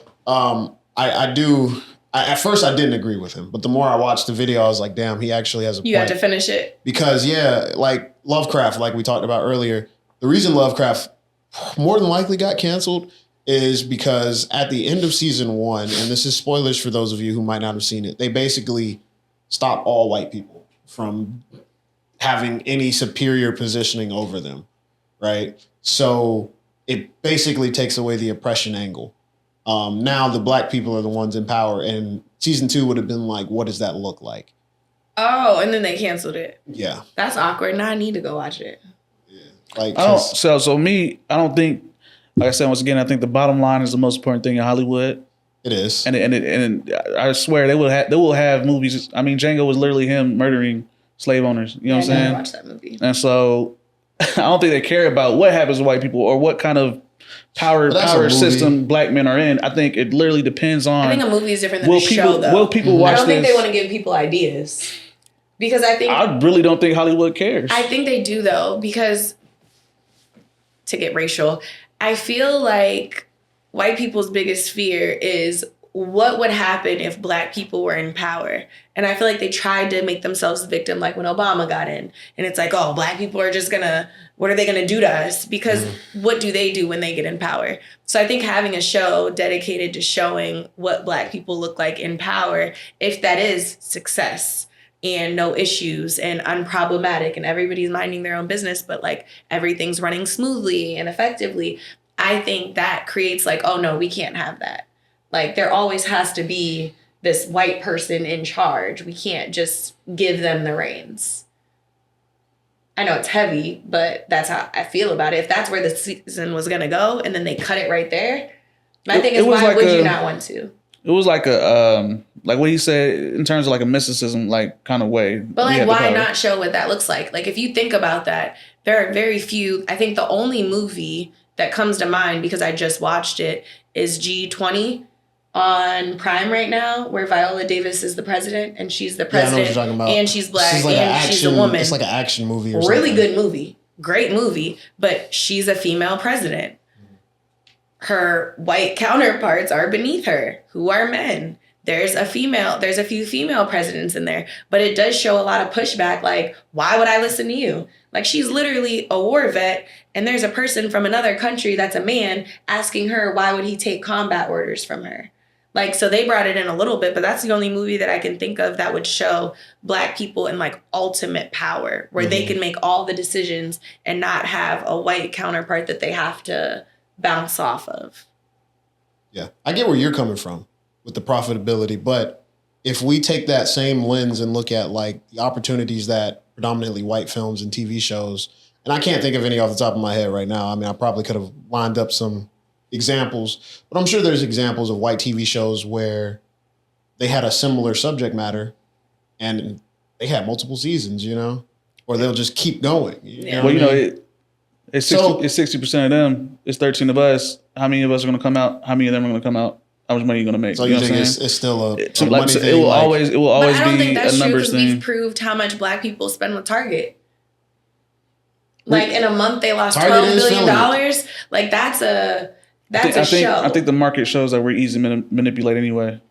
at first I didn't agree with him, but the more I watched the video, I was like, damn, he actually has a point. You had to finish it. Because like Lovecraft, like we talked about earlier, the reason Lovecraft more than likely got canceled is because at the end of season 1, and this is spoilers for those of you who might not have seen it, they basically stop all white people from having any superior positioning over them, right? So it basically takes away the oppression angle. Now the black people are the ones in power, and season 2 would have been like, what does that look like? Oh, and then they canceled it. Yeah. That's awkward. Now I need to go watch it. Yeah. Like, I don't think, like I said, once again, I think the bottom line is the most important thing in Hollywood. It is. And I swear they will have movies. I mean, Django was literally him murdering slave owners. You know what I'm saying? I never watched that movie. And so I don't think they care about what happens to white people or what kind of power system black men are in. I think it literally depends on. I think a movie is different than a show, though. Will people watch this? I don't think they want to give people ideas. Because I really don't think Hollywood cares. I think they do, though, because to get racial, I feel like white people's biggest fear is what would happen if black people were in power. And I feel like they tried to make themselves a victim, like when Obama got in. And it's like, oh, black people are just what are they going to do to us? Because what do they do when they get in power? So I think having a show dedicated to showing what black people look like in power, if that is success and no issues and unproblematic and everybody's minding their own business, but like everything's running smoothly and effectively, I think that creates like, oh no, we can't have that. Like there always has to be this white person in charge. We can't just give them the reins. I know it's heavy, but that's how I feel about it. If that's where the season was going to go and then they cut it right there, my thing is, why would you not want to? It was like like what he said in terms of like a mysticism like kind of way. But like, why not show what that looks like? Like if you think about that, there are very few. I think the only movie that comes to mind because I just watched it is G20 on Prime right now, where Viola Davis is the president and she's the president, and she's black and she's a woman. It's like an action movie or really something. Good movie, great movie, but she's a female president. Her white counterparts are beneath her, who are men. There's a few female presidents in there, but it does show a lot of pushback. Like, why would I listen to you? Like, she's literally a war vet, and there's a person from another country that's a man asking her, why would he take combat orders from her? Like, so they brought it in a little bit, but that's the only movie that I can think of that would show black people in like ultimate power, where they can make all the decisions and not have a white counterpart that they have to bounce off of. Yeah, I get where you're coming from with the profitability, but if we take that same lens and look at like the opportunities that predominantly white films and TV shows, and I can't think of any off the top of my head right now. I mean, I probably could have lined up some examples, but I'm sure there's examples of white TV shows where they had a similar subject matter and they had multiple seasons, you know, or they'll just keep going. It's 60% of them. It's 13 of us. How many of us are going to come out? How many of them are going to come out? How much money are you going to make? So you think it's still a money thing? It will always but I don't be think that's a numbers true, thing. We've proved how much black people spend with Target. Like in a month, they lost $12 billion. Like that's a show. I think the market shows that we're easy to manipulate anyway.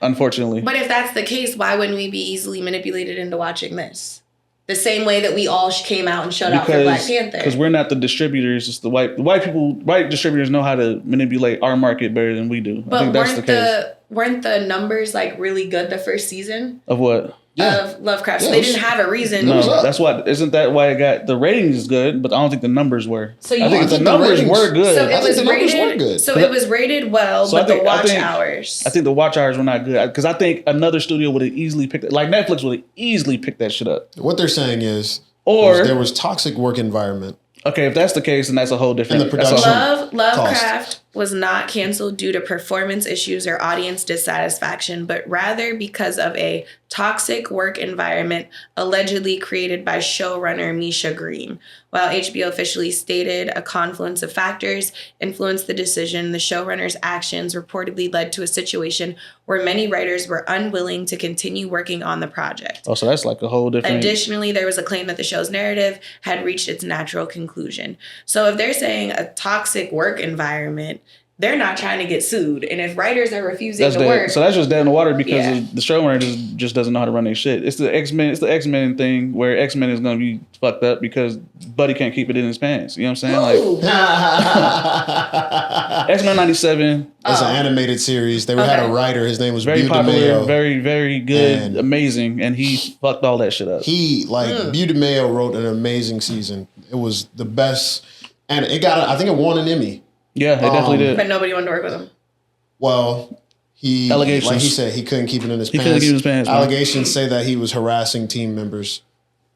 Unfortunately. But if that's the case, why wouldn't we be easily manipulated into watching this? The same way that we all came out and showed out for Black Panther. Because we're not the distributors. It's the white people. White distributors know how to manipulate our market better than we do. But I think that's the case. Weren't the numbers like really good the first season? Of what? Of Lovecraft. So they didn't have a reason. No, that's why. Isn't that why it got the ratings is good? But I don't think the numbers were. So I think the numbers were good. So it was rated. So it was rated well, but the watch hours. I think the watch hours were not good because I think another studio would have easily picked it. Like Netflix would have easily picked that shit up. What they're saying is, or there was toxic work environment. Okay, if that's the case, then that's a whole different. And the production Lovecraft was not canceled due to performance issues or audience dissatisfaction, but rather because of a toxic work environment allegedly created by showrunner Misha Green. While HBO officially stated a confluence of factors influenced the decision, the showrunner's actions reportedly led to a situation where many writers were unwilling to continue working on the project. Oh, so that's like a whole different... Additionally, there was a claim that the show's narrative had reached its natural conclusion. So if they're saying a toxic work environment, they're not trying to get sued. And if writers are refusing to work... So that's just dead in the water because the showrunner just doesn't know how to run their shit. It's the X-Men thing where X-Men is going to be fucked up because Buddy can't keep it in his pants. You know what I'm saying? Like X-Men 97. It's an animated series. They had a writer. His name was very popular, very, very good, amazing. And he fucked all that shit up. Bew DeMayo wrote an amazing season. It was the best. And it got, I think it won an Emmy. Yeah, it definitely did. But nobody wanted to work with him. Well, allegations. Like he said, he couldn't keep it in his pants. Couldn't keep his pants. Allegations say that he was harassing team members.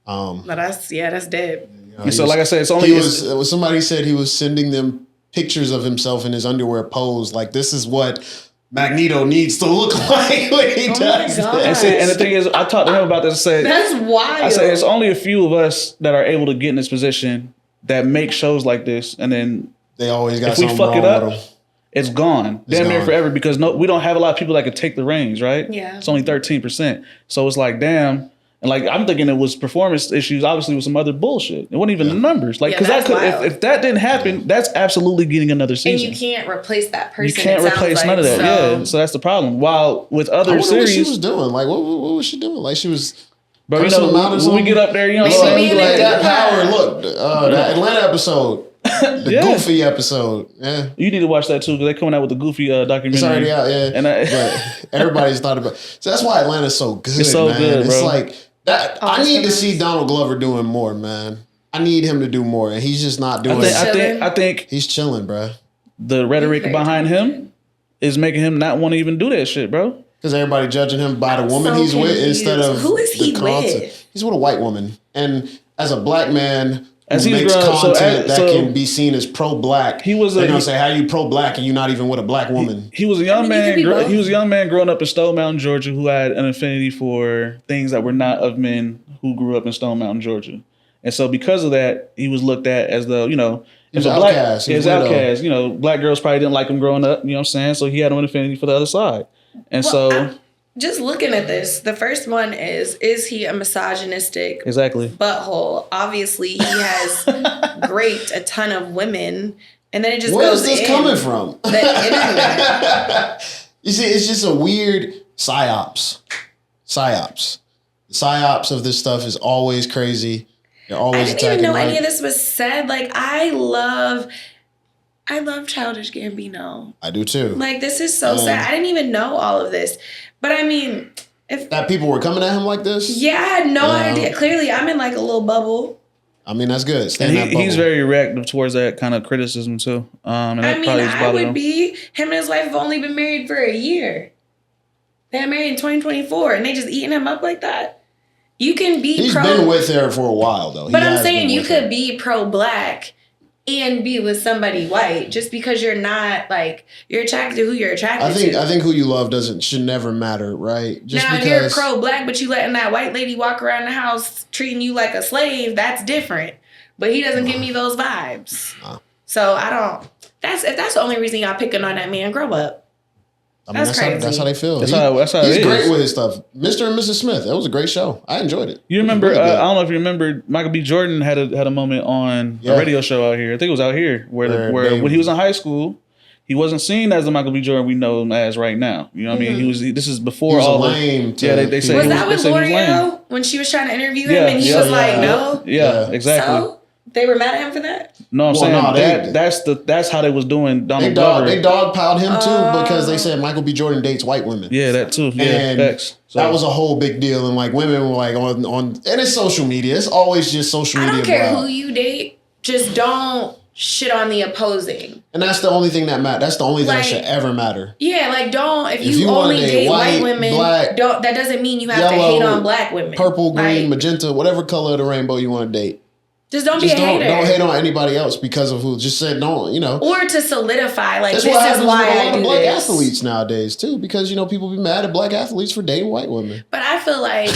No, that's dead. So, like I said, it's only somebody said he was sending them pictures of himself in his underwear pose. Like, this is what Magneto needs to look like when he does this. And the thing is, I talked to him about this. I said, that's wild. I said, it's only a few of us that are able to get in this position that make shows like this, and then they always got if we something fuck it wrong up, it's gone. Damn near forever because we don't have a lot of people that could take the reins, right? Yeah. It's only 13%. So it's like, damn. And like, I'm thinking it was performance issues, obviously with some other bullshit. It wasn't even the numbers. Like, because if that didn't happen, that's absolutely getting another season. And you can't replace that person. You can't replace none of that. So. Yeah. So that's the problem. While with other series, what she was doing. Like, what was she doing? Like, she was. Bro, you know, when we get up there, you know, like that power. Look, that Atlanta episode. The Goofy episode, You need to watch that too because they're coming out with the Goofy documentary. It's already out, And but everybody's thought about. So that's why Atlanta's so good. It's so good, bro. It's like that. I need to see Donald Glover doing more, man. I need him to do more, and he's just not doing. I think he's chilling, bro. The rhetoric behind him is making him not want to even do that shit, bro. Because everybody judging him by the woman he's with instead of who is he with? He's with a white woman, and as a black man. As he makes content that can be seen as pro-black. They're gonna say, "How you pro-black and you're not even with a black woman?" He was a young man. He was a young man growing up in Stone Mountain, Georgia, who had an affinity for things that were not of men who grew up in Stone Mountain, Georgia. And so, because of that, he was looked at as the as a black outcast. He was outcast. Black girls probably didn't like him growing up. You know what I'm saying? So he had an affinity for the other side. And just looking at this, the first one is he a misogynistic butthole? Obviously, he has raped a ton of women. And then it just Where's this coming from? The internet. You see, it's just a weird psyops. The psyops of this stuff is always crazy. They're always attacking. I didn't even know any of this was said. Like, I love Childish Gambino. I do too. Like, this is so sad. I didn't even know all of this. But I mean, if that people were coming at him like this? Yeah, I had no idea. Clearly, I'm in like a little bubble. I mean, that's good. He's very reactive towards that kind of criticism too. And that I would be. Him and his wife have only been married for a year. They got married in 2024, and they just eating him up like that. You can be He's been with her for a while though. But I'm saying you could be pro-black and be with somebody white just because you're not like you're attracted to who you're attracted to. I think who you love should never matter, right? Just now, because you're pro-black, but you letting that white lady walk around the house treating you like a slave, that's different. But he doesn't give me those vibes. So I don't. If that's the only reason y'all picking on that man, grow up. I mean, that's how they feel. That's how he's great with his stuff. Mr. and Mrs. Smith. That was a great show. I enjoyed it. You remember? Really I don't know if you remember. Michael B. Jordan had a moment on a radio show out here. I think it was out here where when he was in high school, he wasn't seen as the Michael B. Jordan we know him as right now. You know what I mean? This is before all lame. They say was that with L'Oreal when she was trying to interview him and he was like, no? Yeah, exactly. So they were mad at him for that? No, I'm saying that's how they was doing Donald Glover. They dogpiled him too because they said Michael B. Jordan dates white women. Yeah, that too. Yeah, and facts. So that was a whole big deal, and like women were like on, and it's social media. It's always just social media. I don't care who you date, just don't shit on the opposing. And that's the only thing that matters. That's the only thing that should ever matter. Yeah, like don't if you only date white women, black, don't that doesn't mean you have yellow, to hate on black women. Purple, green, magenta, whatever color of the rainbow you want to date. Just don't be a hater. Don't hate on anybody else because of who. Just said don't, Or to solidify, like that's this what is why with a lot I of do black this. athletes nowadays too, because people be mad at black athletes for dating white women. But I feel like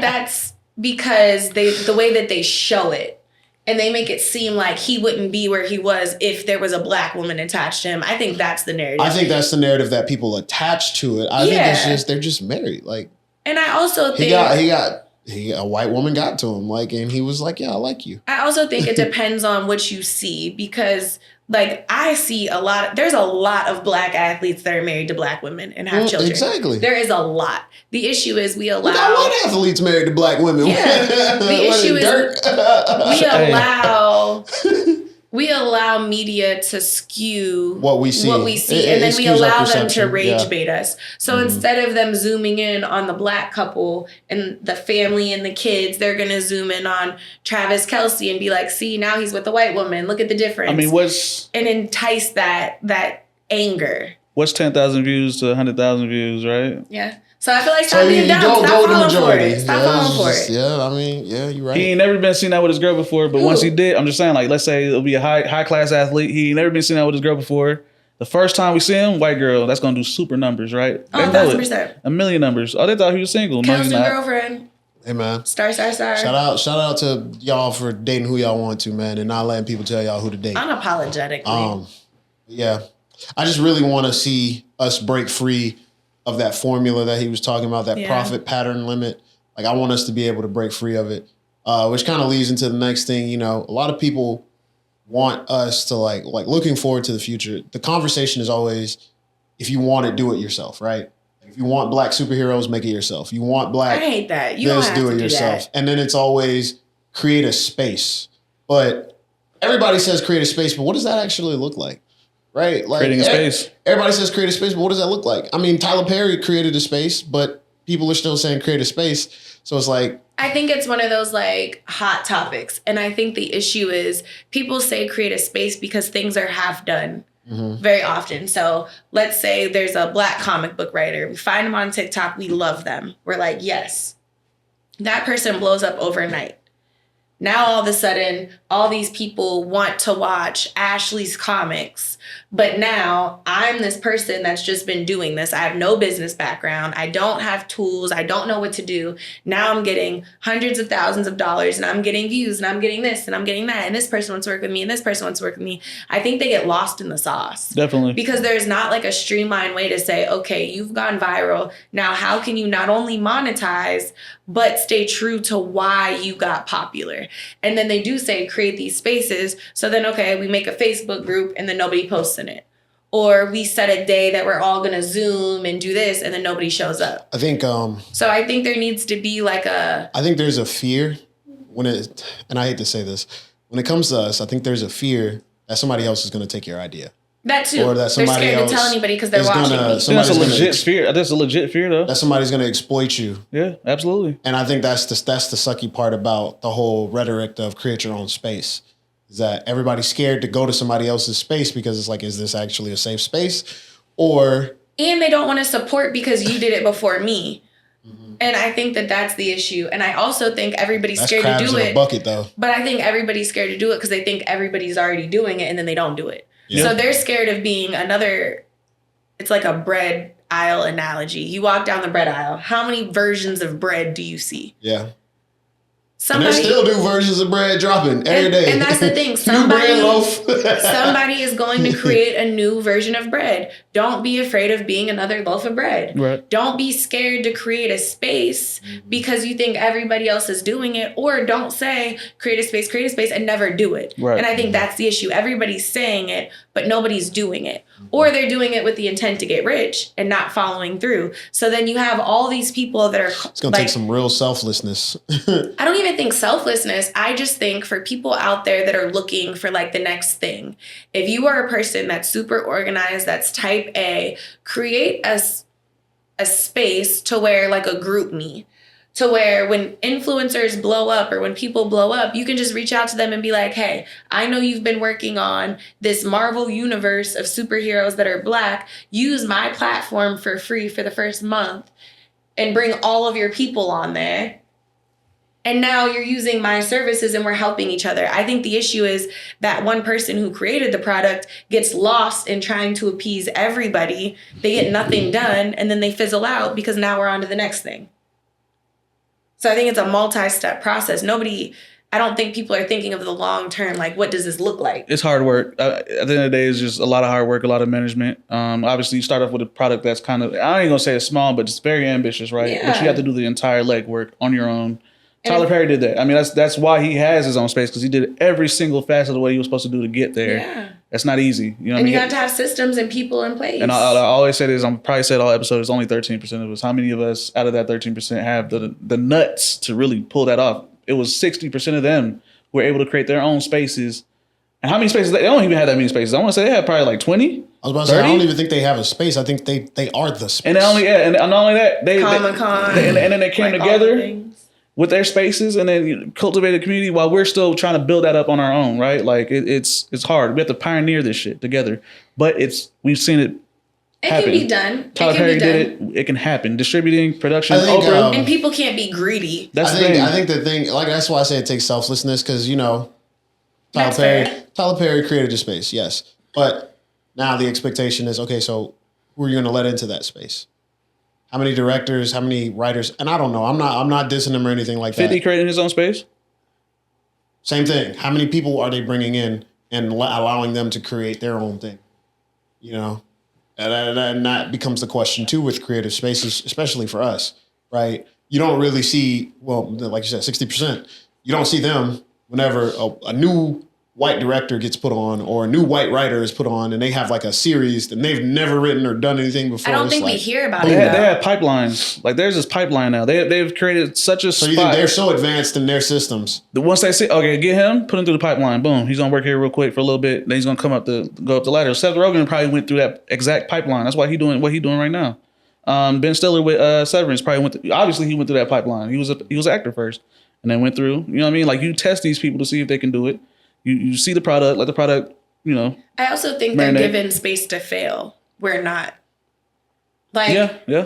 that's because the way that they show it, and they make it seem like he wouldn't be where he was if there was a black woman attached to him. I think that's the narrative. I think that's the narrative that people attach to it. I think it's just they're just married, like. And I also think a white woman got to him, and he was like, yeah, I like you. I also think it depends on what you see, because I see there's a lot of black athletes that are married to black women and have children. Exactly. There is a lot. The issue is we got white athletes married to black women. Yeah. The issue is we allow media to skew what we see, and then we allow them to rage bait us. So instead of them zooming in on the black couple and the family and the kids, they're gonna zoom in on Travis Kelce and be like, "See, now he's with a white woman. Look at the difference." I mean, and entice that anger. What's 10,000 views to 100,000 views, right? Yeah. So I feel like stop being dumb. Stop falling for it. Stop falling for it. Yeah, I mean, yeah, you're right. He ain't never been seen out with his girl before, but once he did, I'm just saying, let's say it'll be a high class athlete. He ain't never been seen out with his girl before. The first time we see him, white girl, that's gonna do super numbers, right? Oh, 1,000%. A million numbers. Oh, they thought he was single. Kell's new girlfriend. Hey man. Star. Shout out to y'all for dating who y'all want to, man, and not letting people tell y'all who to date. Unapologetically. Yeah. I just really want to see us break free of that formula that he was talking about, that profit pattern limit. I want us to be able to break free of it, which kind of leads into the next thing. A lot of people want us to looking forward to the future. The conversation is always, if you want it, do it yourself, right? If you want black superheroes, make it yourself. You want black, I hate that. You don't have do to it do yourself. That. And then it's always create a space. But everybody says create a space, but what does that actually look like? Right? Creating a space. Everybody says create a space, but what does that look like? I mean, Tyler Perry created a space, but people are still saying create a space. So it's I think it's one of those hot topics. And I think the issue is people say create a space because things are half done very often. So let's say there's a black comic book writer. We find them on TikTok. We love them. We're like, yes, that person blows up overnight. Now all of a sudden, all these people want to watch Ashley's comics. But now I'm this person that's just been doing this. I have no business background. I don't have tools. I don't know what to do. Now I'm getting hundreds of thousands of dollars and I'm getting views and I'm getting this and I'm getting that. And this person wants to work with me and this person wants to work with me. I think they get lost in the sauce. Definitely. Because there's not a streamlined way to say, okay, you've gone viral. Now, how can you not only monetize, but stay true to why you got popular? And then they do say create these spaces. So then, okay, we make a Facebook group and then nobody posts in it. Or we set a day that we're all going to Zoom and do this and then nobody shows up. I think... so I think there needs to be I think there's a fear and I hate to say this, when it comes to us, I think there's a fear that somebody else is going to take your idea. That too. Or that somebody they're scared to tell anybody because they're watching me. That's a legit fear. That's a legit fear, though. That somebody's going to exploit you. Yeah, absolutely. And I think that's the sucky part about the whole rhetoric of create your own space. Is that everybody's scared to go to somebody else's space because it's is this actually a safe space? And they don't want to support because you did it before me. Mm-hmm. And I think that's the issue. And I also think everybody's scared to do it. In a bucket, though. But I think everybody's scared to do it because they think everybody's already doing it and then they don't do it. Yeah. So they're scared of being it's like a bread aisle analogy. You walk down the bread aisle. How many versions of bread do you see? Yeah. And they still do versions of bread dropping every day. And that's the thing. New bread loaf. Somebody is going to create a new version of bread. Don't be afraid of being another loaf of bread. Right. Don't be scared to create a space because you think everybody else is doing it. Or don't say, create a space, and never do it. Right. And I think that's the issue. Everybody's saying it, but nobody's doing it. Or they're doing it with the intent to get rich and not following through. So then you have all these people that are... It's going to take some real selflessness. I don't even think selflessness. I just think for people out there that are looking for like the next thing, if you are a person that's super organized, that's type A, create a space to where like a group me, to where when influencers blow up or when people blow up, you can just reach out to them and be like, hey, I know you've been working on this Marvel universe of superheroes that are Black. Use my platform for free for the first month and bring all of your people on there. And now you're using my services and we're helping each other. I think the issue is that one person who created the product gets lost in trying to appease everybody. They get nothing done and then they fizzle out because now we're on to the next thing. So I think it's a multi-step process. I don't think people are thinking of the long term, like what does this look like? It's hard work. At the end of the day, it's just a lot of hard work, a lot of management. Obviously, you start off with a product that's kind of, I ain't gonna say it's small, but it's very ambitious, right? Yeah. But you have to do the entire legwork on your own. Tyler Perry did that. I mean, that's why he has his own space, because he did every single facet of what he was supposed to do to get there. Yeah. That's not easy. You know what I And mean? you have to have systems and people in place. And I always say this, I'm probably said all episodes, it's only 13% of us. How many of us out of that 13% have the nuts to really pull that off? It was 60% of them who were able to create their own spaces. And how many spaces? They don't even have that many spaces. I want to say they have probably like 20. I was about to say, I don't even think they have a space. I think they are the space. And not only that, Comic-Con. And then they came like together with their spaces and then cultivated a community while we're still trying to build that up on our own, right? Like it's hard. We have to pioneer this shit together. But we've seen it happen. It can be done. Tyler Perry did it. It can happen. Distributing, production, and people can't be greedy. That's the thing. I think the thing, like that's why I say it takes selflessness, because Tyler Perry created a space, yes. But now the expectation is, okay, so who are you going to let into that space? How many directors, how many writers? And I don't know. I'm not dissing them or anything like 50 that. creating his own space? Same thing. How many people are they bringing in and allowing them to create their own thing? You know? And that becomes the question too with creative spaces, especially for us, right? You don't really see, well, like you said, 60%. You don't see them whenever a new white director gets put on or a new white writer is put on and they have like a series that they've never written or done anything before. I don't think we hear about it. They have pipelines. Like there's this pipeline now. They've created such a spot. So you think they're so advanced in their systems? Once they say, okay, get him, put him through the pipeline. Boom. He's going to work here real quick for a little bit. Then he's going to go up the ladder. Seth Rogen probably went through that exact pipeline. That's why he's doing what he's doing right now. Ben Stiller with Severance probably obviously he went through that pipeline. He was an actor first and then went through, you know what I mean? Like you test these people to see if they can do it. You see the product, let the product, you know. I also think they're given space to fail. We're not. Like, yeah. We're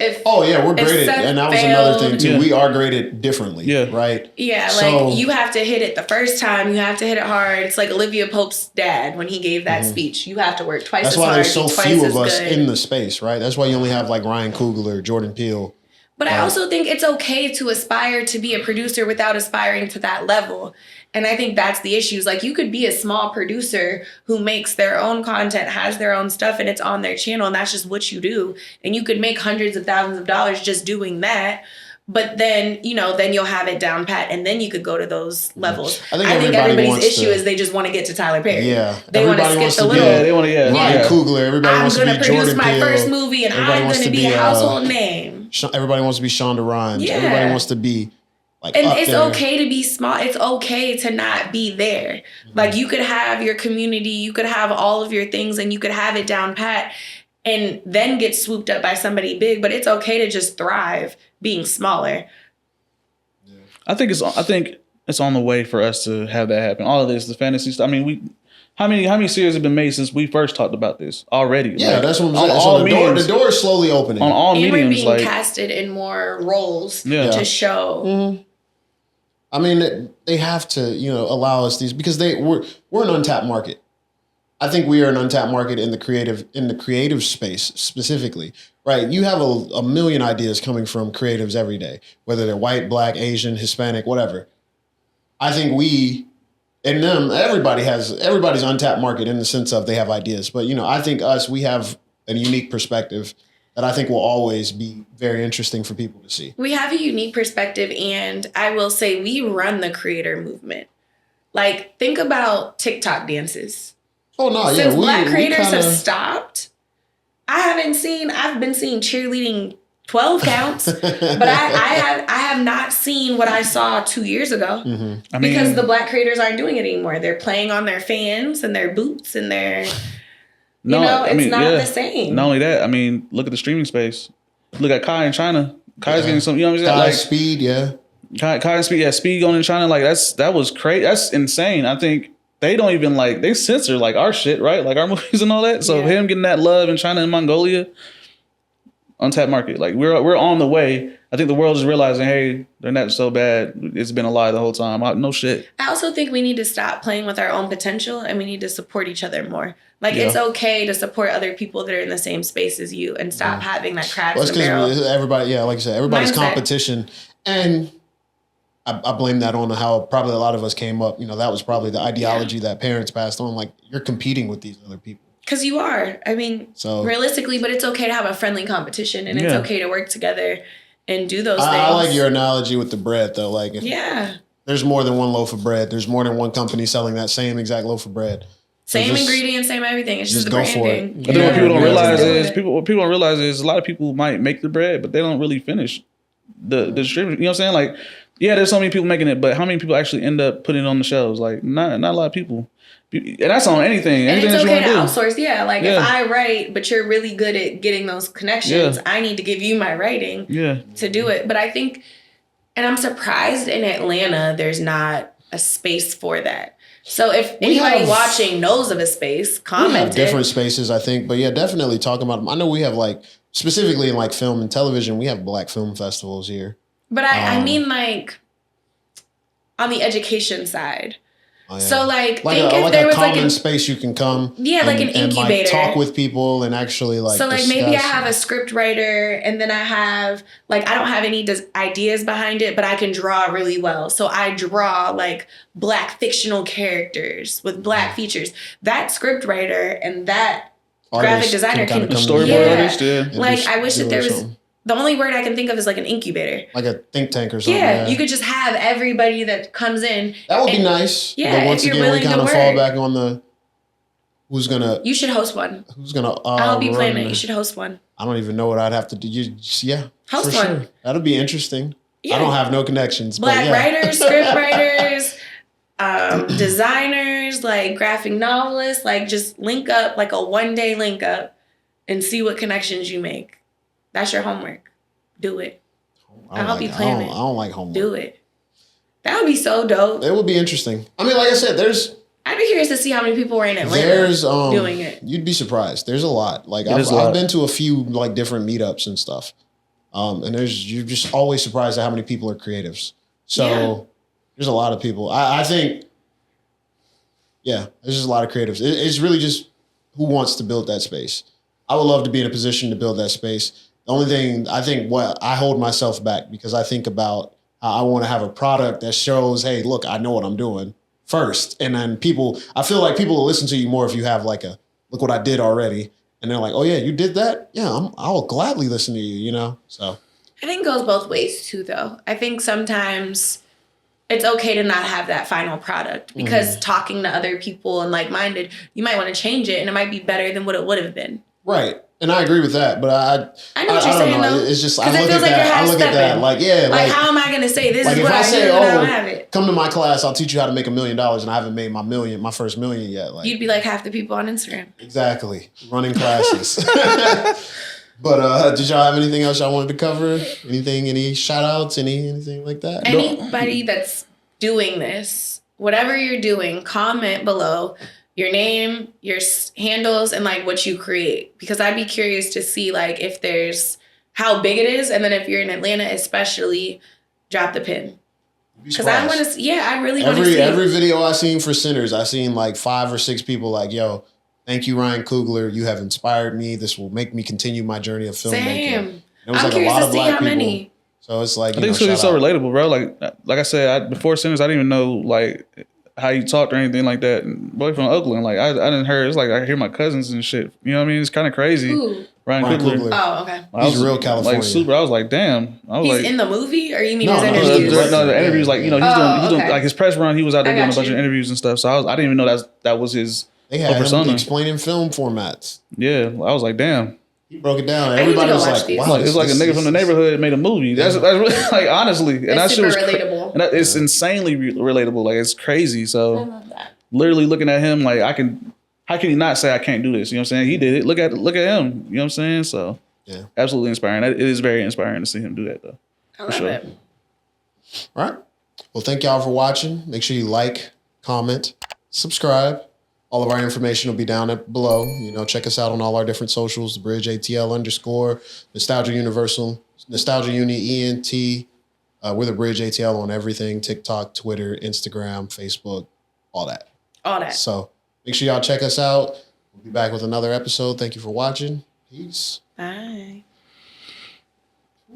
graded. And that was another thing too. Yeah. We are graded differently. Yeah. Right? Yeah, like you have to hit it the first time. You have to hit it hard. It's like Olivia Pope's dad when he gave that speech. You have to work twice as hard. That's why there's so few of us in the space, right? That's why you only have like Ryan Coogler, Jordan Peele. But I also think it's okay to aspire to be a producer without aspiring to that level. And I think that's the issue. Like you could be a small producer who makes their own content, has their own stuff, and it's on their channel, and that's just what you do. And you could make hundreds of thousands of dollars just doing that. But then, then you'll have it down pat, and then you could go to those levels. I think everybody's issue is they just want to get to Tyler Perry. Yeah. They want to skip the little. Yeah, they want to, Ryan Coogler. Everybody wants to be Jordan Peele. I'm going to produce my first movie, and I'm going to be a household name. Everybody wants to be Shonda Rhimes. Yeah. Everybody wants to be like and up it's there. Okay to be small. It's okay to not be there. Like you could have your community, you could have all of your things, and you could have it down pat and then get swooped up by somebody big. But it's okay to just thrive being smaller. Yeah. I think it's on the way for us to have that happen. All of this, the fantasy stuff. I mean, how many series have been made since we first talked about this already? Yeah, like, that's what I'm saying. The door is slowly opening. On all mediums. And we're being casted in more roles to show. Mm-hmm. I mean, they have to, allow us these because we're an untapped market. I think we are an untapped market in the creative space specifically, right? You have a million ideas coming from creatives every day, whether they're white, black, Asian, Hispanic, whatever. I think we and them, everybody's untapped market in the sense of they have ideas. But, I think we have a unique perspective that I think will always be very interesting for people to see. We have a unique perspective, and I will say we run the creator movement. Like, think about TikTok dances. Oh, no, Since Black creators have stopped, I've been seeing cheerleading 12 counts, but I have not seen what I saw 2 years ago because the Black creators aren't doing it anymore. They're playing on their fans and their boots and their, it's not the same. Not only that, look at the streaming space. Look at Kai in China. Kai's getting some, what I'm saying? Kai Speed, yeah. Kai and Speed, Speed going in China. Like that was crazy. That's insane. I think they don't even they censor our shit, right? Like our movies and all that. So him getting that love in China and Mongolia, untapped market. Like we're on the way. I think the world is realizing, hey, they're not so bad. It's been a lie the whole time. No shit. I also think we need to stop playing with our own potential and we need to support each other more. It's okay to support other people that are in the same space as you and stop having that crack in the barrel. Everybody, like I said, everybody's mindset. Competition. And I blame that on how probably a lot of us came up. That was probably the ideology that parents passed on. Like, you're competing with these other people. Because you are. Realistically, but it's okay to have a friendly competition and it's okay to work together and do those things. I like your analogy with the bread, though. Like, there's more than one loaf of bread. There's more than one company selling that same exact loaf of bread. Same ingredients, same everything. It's just the branding. I think what people don't realize is what people don't realize is a lot of people might make the bread, but they don't really finish the distribution. You know what I'm saying? Like, there's so many people making it, but how many people actually end up putting it on the shelves? Like, not a lot of people. And that's on anything. And it's okay to outsource. If I write, but you're really good at getting those connections, I need to give you my writing to do it. But I think, and I'm surprised in Atlanta, there's not a space for that. So if anybody watching knows of a space, comment. We have different spaces, I think. But definitely talking about them. I know we have specifically in film and television, we have Black film festivals here. But I mean on the education side. Oh, yeah. So think if there was a common space you can come. Yeah, like an incubator. And talk with people and actually So maybe I have a script writer and then I have I don't have any ideas behind it, but I can draw really well. So I draw Black fictional characters with Black features. That script writer and that graphic designer can storyboard artist. I wish that there was. The only word I can think of is an incubator. Like a think tank or something. Yeah, you could just have everybody that comes in. That would be nice. Yeah, but once again, we kind of fall back on the who's gonna. You should host one. Who's gonna? I'll be planning it. You should host one. I don't even know what I'd have to do. Host one. Sure. That'll be interesting. Yeah. I don't have no connections. Black writers, script writers, designers, graphic novelists. Just link up, a 1-day link up, and see what connections you make. That's your homework. Do it. I'll be planning. I don't like homework. Do it. That would be so dope. It would be interesting. Like I said, I'd be curious to see how many people were in Atlanta doing it. You'd be surprised. There's a lot. I've been to a few different meetups and stuff. And you're just always surprised at how many people are creatives. So there's a lot of people. I think, there's just a lot of creatives. It's really just who wants to build that space. I would love to be in a position to build that space. The only thing I think I hold myself back because I think about how I want to have a product that shows, hey, look, I know what I'm doing first. And then I feel like people will listen to you more if you have look what I did already. And they're like, oh yeah, you did that? Yeah, I'll gladly listen to you, So I think it goes both ways too, though. I think sometimes it's okay to not have that final product because talking to other people and like-minded, you might want to change it and it might be better than what it would have been. Right. And I agree with that, but I know what you're saying, though. It's just, I look at that, how am I going to say this is what I do and I don't have it? Come to my class, I'll teach you how to make $1 million, and I haven't made my first $1 million yet. You'd be like half the people on Instagram. Exactly. Running classes. But did y'all have anything else y'all wanted to cover? Any shout outs, anything like that? Anybody that's doing this, whatever you're doing, comment below your name, your handles, and what you create. Because I'd be curious to see if there's how big it is. And then if you're in Atlanta, especially, drop the pin. Because I want to, I really want to see. Every video I seen for Sinners, I seen 5 or 6 people yo, thank you, Ryan Coogler. You have inspired me. This will make me continue my journey of filmmaking. Same. I'm curious to see how many. So it's like, I think it's because he's so relatable, bro. Like I said, before Sinners, I didn't even know like how you talked or anything like that. Boy from Oakland, like I didn't hear. It's like I hear my cousins and shit. You know what I mean? It's kind of crazy. Ooh. Ryan Coogler. Oh, okay. He's real California. Like super. I was like, damn. He's in the movie, or you mean his interviews? No, the interviews. Like he's doing like his press run. He was out there doing a bunch of interviews and stuff. So I didn't even know that was his. They had him explaining film formats. Yeah, I was like, damn. He broke it down. Everybody was like, wow. It's like a nigga from the neighborhood made a movie. That's really, like, honestly. And that shit was relatable. And it's insanely relatable. Like, it's crazy. So, I love that. Literally looking at him, like, how can he not say I can't do this? You know what I'm saying? He did it. Look at him. You know what I'm saying? So, yeah. Absolutely inspiring. It is very inspiring to see him do that, though. I love it. All right. Well, thank y'all for watching. Make sure you like, comment, subscribe. All of our information will be down below. You know, check us out on all our different socials, the Bridge ATL _ Nostalgia Universal, Nostalgia Uni ENT. We're the Bridge ATL on everything: TikTok, Twitter, Instagram, Facebook, all that. All that. So make sure y'all check us out. We'll be back with another episode. Thank you for watching. Peace. Bye.